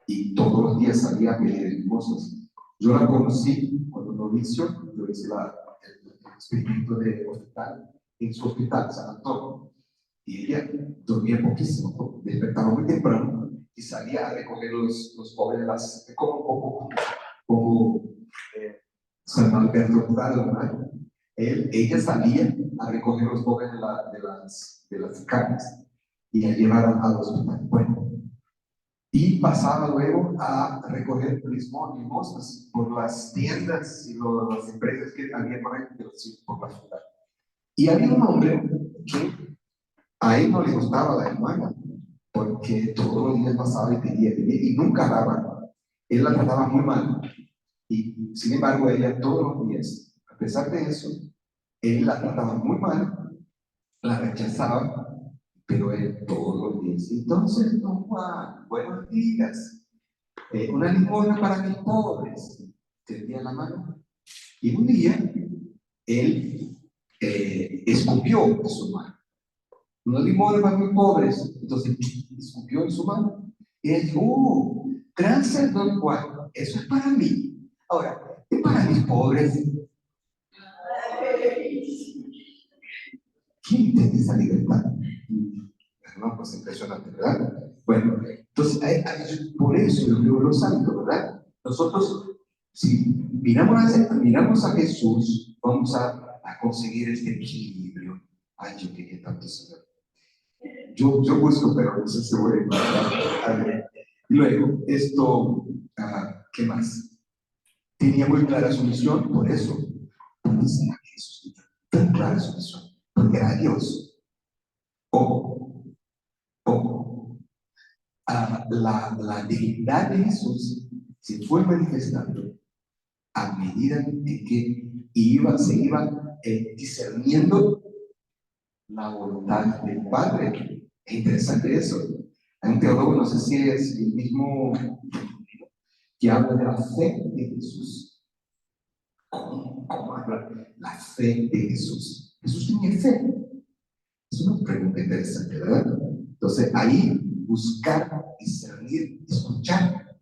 J: y todos los días salía a pedir limosnas. Yo la conocí cuando novicio, yo hice el experimento de hospital, en su hospital, San Antonio, y ella dormía poquísimo, despertaba muy temprano y salía a recoger los jóvenes, como San Alberto Rural, ¿verdad? Ella salía a recoger los jóvenes de las carnes y a llevar al hospital. Bueno, Y pasaba luego a recoger limosnas por las tiendas y las empresas que había por ahí, por la ciudad. Y había un hombre que a él no le gustaba la hermana, porque todos los días pasaba y pedía, y nunca daba. Él la trataba muy mal. Y sin embargo, ella todos los días, a pesar de eso, él la trataba muy mal, la rechazaba, pero él todos los días. Entonces, don Juan, buenos días. Una limosna para mis pobres. Tendía la mano. Y un día, él escupió en su mano. Una limosna para mis pobres. Entonces, escupió en su mano. Y él dijo, gracias, don Juan, eso es para mí. Ahora, ¿es para mis pobres? ¿Quién tiene esa libertad? No, pues impresionante, ¿verdad? Bueno, entonces, por eso yo creo lo santo, ¿verdad? Nosotros, si miramos a Jesús, vamos a conseguir este equilibrio. Ay, yo quería tanto saber. Yo busco, pero no sé si voy a encontrar. Luego, ¿qué más? Tenía muy clara su misión, por eso. ¿Dónde será Jesús? Tan clara su misión, porque era Dios. La divinidad de Jesús se fue manifestando a medida en que se iba discerniendo la voluntad del Padre. Es interesante eso. Hay un teólogo, no sé si es el mismo, que habla de la fe de Jesús. ¿Cómo habla la fe de Jesús? Jesús tenía fe. Es una pregunta interesante, ¿verdad? Entonces, ahí buscar, discernir, escuchar.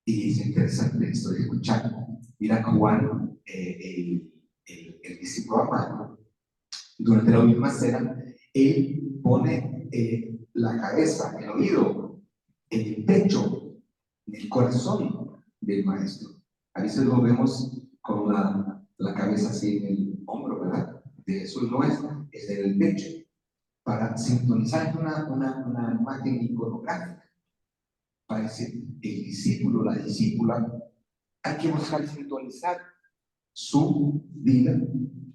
J: Y es interesante esto de escuchar. Mira Juan, el discípulo amado, durante la última cena, él pone la cabeza, el oído, en el pecho, en el corazón del maestro. A veces lo vemos con la cabeza así en el hombro, ¿verdad? De Jesús no es en el pecho, para sintonizar una imagen iconográfica. Para decir, el discípulo, la discípula, hay que buscar sintonizar su vida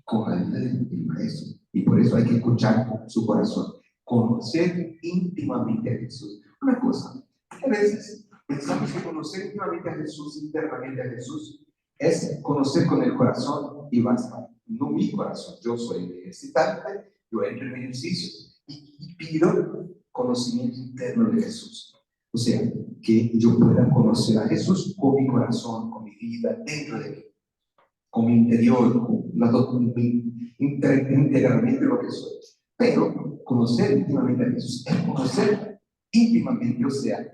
J: con la vida del maestro. Y por eso hay que escuchar su corazón, conocer íntimamente a Jesús. Una cosa, a veces pensamos que conocer íntimamente a Jesús, internamente a Jesús, es conocer con el corazón y basta. No mi corazón, yo soy el ejercitante, yo entro en ejercicios y pido conocimiento interno de Jesús. O sea, que yo pueda conocer a Jesús con mi corazón, con mi vida, dentro de mí, con mi interior, integralmente lo que soy. Pero conocer íntimamente a Jesús es conocer íntimamente, o sea,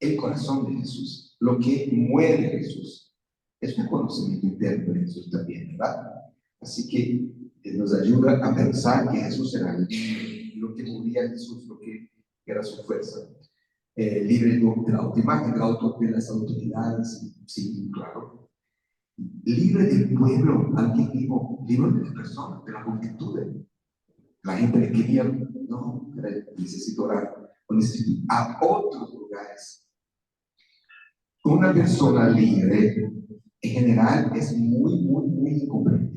J: el corazón de Jesús, lo que mueve a Jesús. Es un conocimiento interno de Jesús también, ¿verdad? Así que nos ayuda a pensar que Jesús era lo que movía a Jesús, lo que era su fuerza. Libre de la autoimagen, de las autoridades, sí, claro. Libre del pueblo, alguien dijo, libre de las personas, de la multitud. La gente le quería, no, necesito orar, o necesito ir a otros lugares. Una persona libre, en general, es muy incomprendida.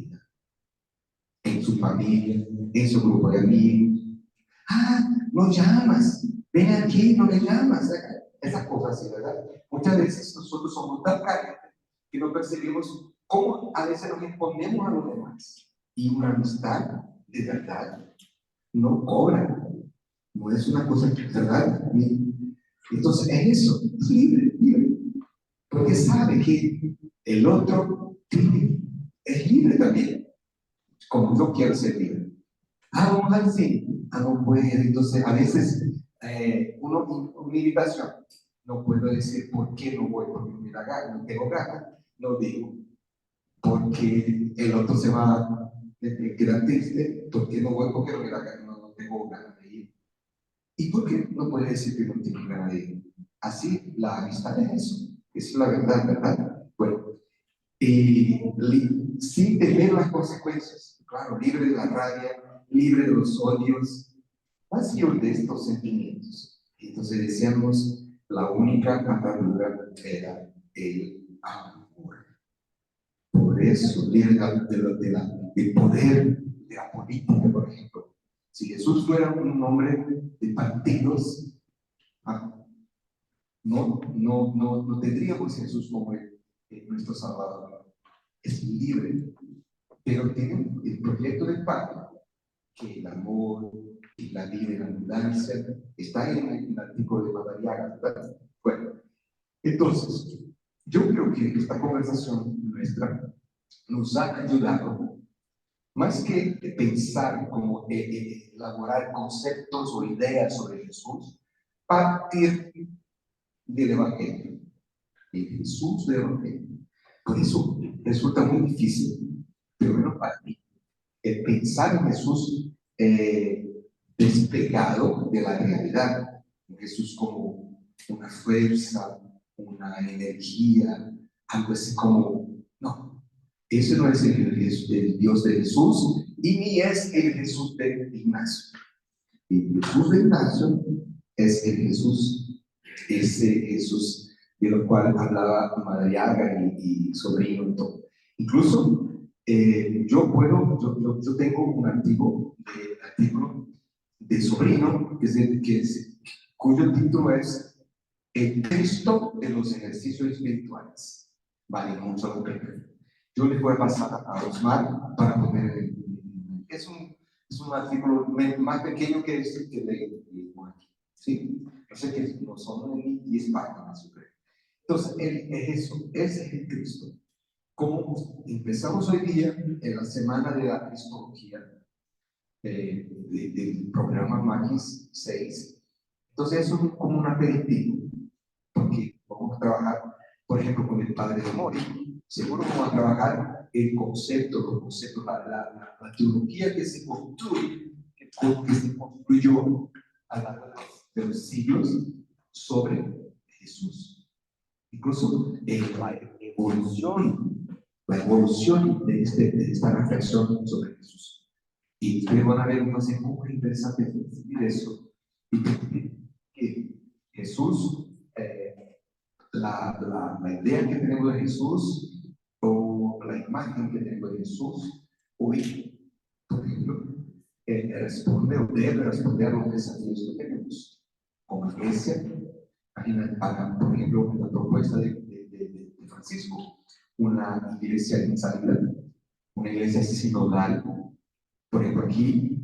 J: En su familia, en su grupo de amigos. No llamas, ven aquí, no le llamas. Esas cosas así, ¿verdad? Muchas veces nosotros somos tan calientes que no percibimos cómo a veces nos exponemos a los demás. Y una amistad, de verdad, no cobra. No es una cosa que, ¿verdad? Entonces, es eso, es libre. Porque sabe que el otro es libre también. Como yo quiero ser libre. Vamos al cine. No puede. Entonces, a veces, una invitación. No puedo decir por qué no voy, porque me da gana, no tengo ganas. No digo. Porque el otro se va a quedar triste. ¿Por qué no voy? Porque no me da gana, no tengo ganas de ir. ¿Y por qué no puede decir que no tengo ganas de ir? Así, la amistad es eso. Es la verdad, ¿verdad? Bueno, sin temer las consecuencias. Claro, libre de la rabia, libre de los odios, vacío de estos sentimientos. Entonces decíamos, la única atadura era el amor. Por eso viene del poder de la política, por ejemplo. Si Jesús fuera un hombre de partidos, no tendríamos a Jesús como nuestro Salvador. Es libre, pero tiene el proyecto del Padre, que el amor y la vida y la abundancia está en el artículo de Madariaga, ¿verdad? Bueno, entonces, yo creo que esta conversación nuestra nos ha ayudado, más que pensar como elaborar conceptos o ideas sobre Jesús, partir del Evangelio, de Jesús del Evangelio. Por eso resulta muy difícil, pero bueno, para mí, pensar en Jesús despegado de la realidad, en Jesús como una fuerza, una energía, algo así como, no, ese no es el Dios de Jesús y ni es el Jesús de Ignacio. El Jesús de Ignacio es el Jesús, ese Jesús de lo cual hablaba Madariaga y Sobrino y todo. Incluso yo tengo un artículo de Sobrino cuyo título es El Cristo de los ejercicios espirituales. Vale mucho la pena. Yo le voy a pasar a Osmar para poner es un artículo más pequeño que este que leí aquí. ¿Sí? No sé qué no son ni 10 páginas, yo creo. Entonces, ese es el Cristo. Como empezamos hoy día en la semana de la Cristología del programa Magis 6, entonces eso es como un aperitivo, porque vamos a trabajar, por ejemplo, con el Padre de Mori. Seguro vamos a trabajar los conceptos, la teología que se construye, que se construyó a lo largo de los siglos sobre Jesús. Incluso la evolución de esta reflexión sobre Jesús. Y ustedes van a ver unos ejemplos interesantes de eso. Y que Jesús, la idea que tenemos de Jesús, o la imagen que tenemos de Jesús, hoy, por ejemplo, responde o debe responder a los desafíos que tenemos. Como iglesia, por ejemplo, la propuesta de Francisco, una iglesia en salida, una iglesia sinodal. Por ejemplo, aquí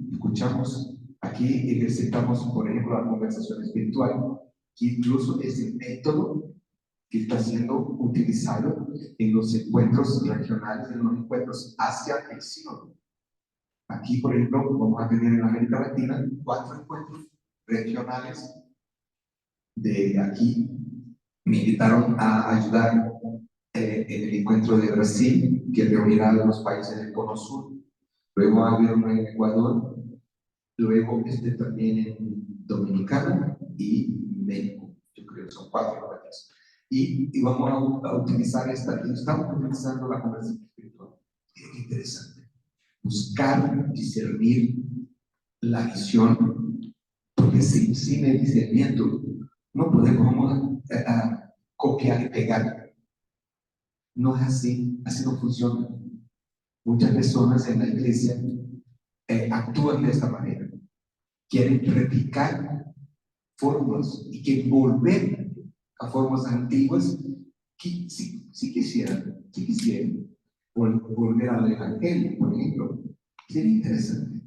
J: ejercitamos, por ejemplo, la conversación espiritual, que incluso es el método que está siendo utilizado en los encuentros regionales, en los encuentros hacia el sínodo. Aquí, por ejemplo, vamos a tener en América Latina 4 encuentros regionales. De aquí me invitaron a ayudar en el encuentro de Brasil, que reunirá a los países del Cono Sur. Luego va a haber uno en Ecuador, luego también en Dominicana y México. Yo creo que son 4 encuentros. Y vamos a utilizar estamos utilizando la conversación espiritual. Es interesante. Buscar discernir la visión, porque sin el discernimiento no podemos copiar y pegar. No es así no funciona. Muchas personas en la iglesia actúan de esta manera. Quieren replicar fórmulas y quieren volver a formas antiguas que si quisieran volver al Evangelio, por ejemplo. Sería interesante,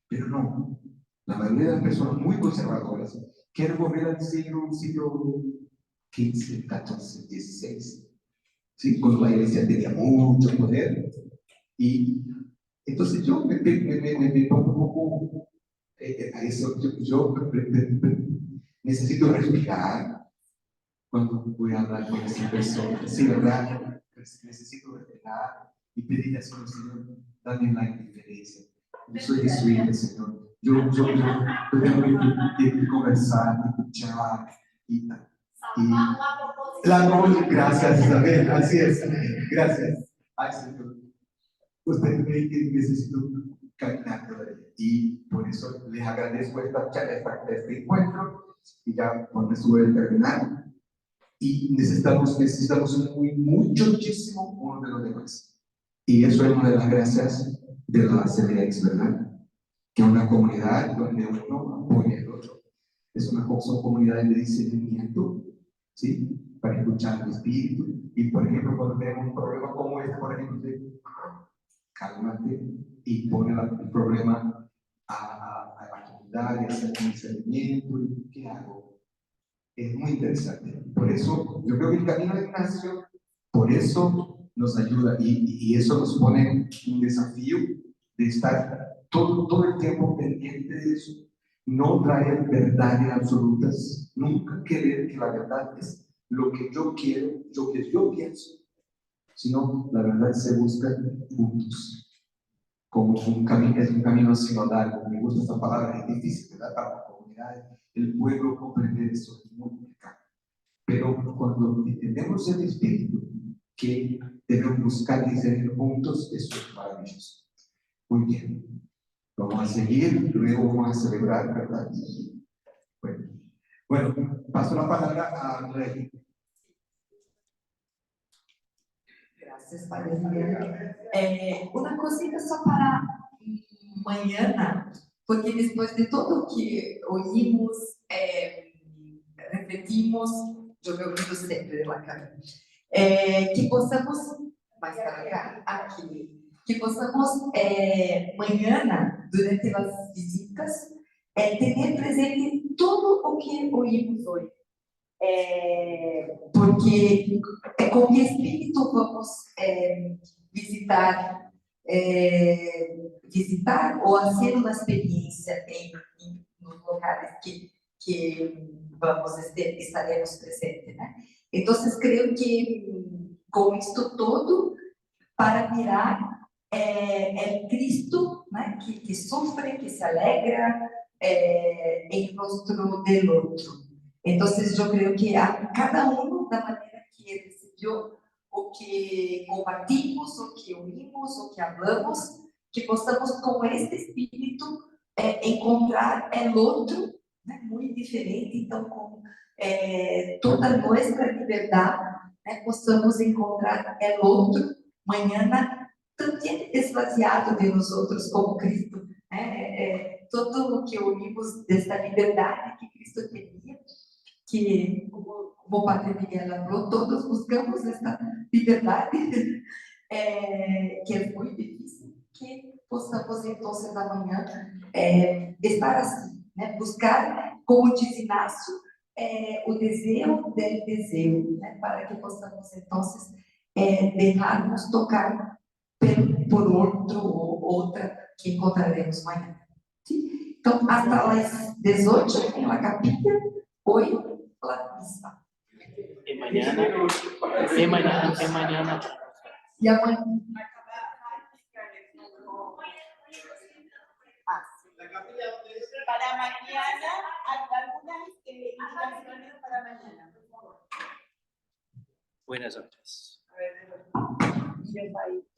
J: pero no. La mayoría de las personas muy conservadoras quieren volver al siglo XV, XIV, XVI, ¿sí? Cuando la iglesia tenía mucho poder. Y entonces yo me pongo un poco a eso. Yo necesito respirar cuando voy a hablar con esa persona. Sí, ¿verdad? Necesito respirar y pedirle al Señor, dame la indiferencia. Yo soy jesuita, Señor. Yo tengo que conversar, escuchar y gracias, Isabel, así es. Gracias. Ay, Señor. Usted cree que necesito caminar todavía. Y por eso les agradezco este encuentro y ya con esto voy a terminar. Y necesitamos muchísimo uno de los demás. Y eso es una de las gracias de la CDX, ¿verdad? Que es una comunidad donde uno apoya al otro. Son comunidades de discernimiento, ¿sí? Para escuchar el espíritu. Y por ejemplo, cuando tenemos un problema como este, por ejemplo, de cálmate y pone el problema a la comunidad y hacer un discernimiento. ¿Y qué hago? Es muy interesante. Por eso, yo creo que el camino de Ignacio, por eso nos ayuda y eso nos pone un desafío de estar todo el tiempo pendiente de eso. No traer verdades absolutas, nunca creer que la verdad es lo que yo quiero, lo que yo pienso, sino la verdad se busca juntos. Como un camino, es un camino sinodal. Me gusta esta palabra, es difícil, ¿verdad? Para la comunidad, el pueblo comprender eso es muy complicado. Pero cuando entendemos el espíritu que debemos buscar y ser juntos, eso es maravilloso. Muy bien. Vamos a seguir, luego vamos a celebrar, ¿verdad? Bueno, paso la palabra a Rey.
H: Gracias, Padre Miguel. Una cosita só para mañana, porque después de todo que oímos, repetimos, yo me olvido siempre de la cara, que possamos, mais para cá, aqui, que possamos mañana, durante as visitas, ter presente tudo o que oímos hoje. Porque com que espírito vamos visitar ou fazer uma experiência nos locais que estaremos presentes, né? Então, creio que com isto todo, para mirar Cristo, né, que sofre, que se alegra em rostro do outro. Então, eu creio que a cada um, da maneira que recebeu, o que compartimos, o que ouvimos, o que falamos, que possamos, com este espírito, encontrar o outro, né, muito diferente. Então, com toda nossa liberdade, né, possamos encontrar o outro amanhã, também esvaziado de nós outros, como Cristo. Tudo o que ouvimos desta liberdade que Cristo queria, que, como o Padre Miguel falou, todos buscamos esta liberdade, que é muito difícil, que possamos, então, amanhã, estar assim, né? Buscar, como diz Inácio, o desejo do desejo, né? Para que possamos, então, deixar-nos tocar por outro ou outra que encontraremos amanhã. ¿Sí? Então, hasta as 18 em la capilla, hoy la misa.
I: Mañana.
H: Y amanhã.
F: Para mañana, algunas indicaciones para mañana, por favor.
S: Buenas noches.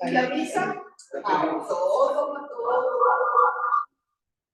F: ¿Y la misa? A las 8.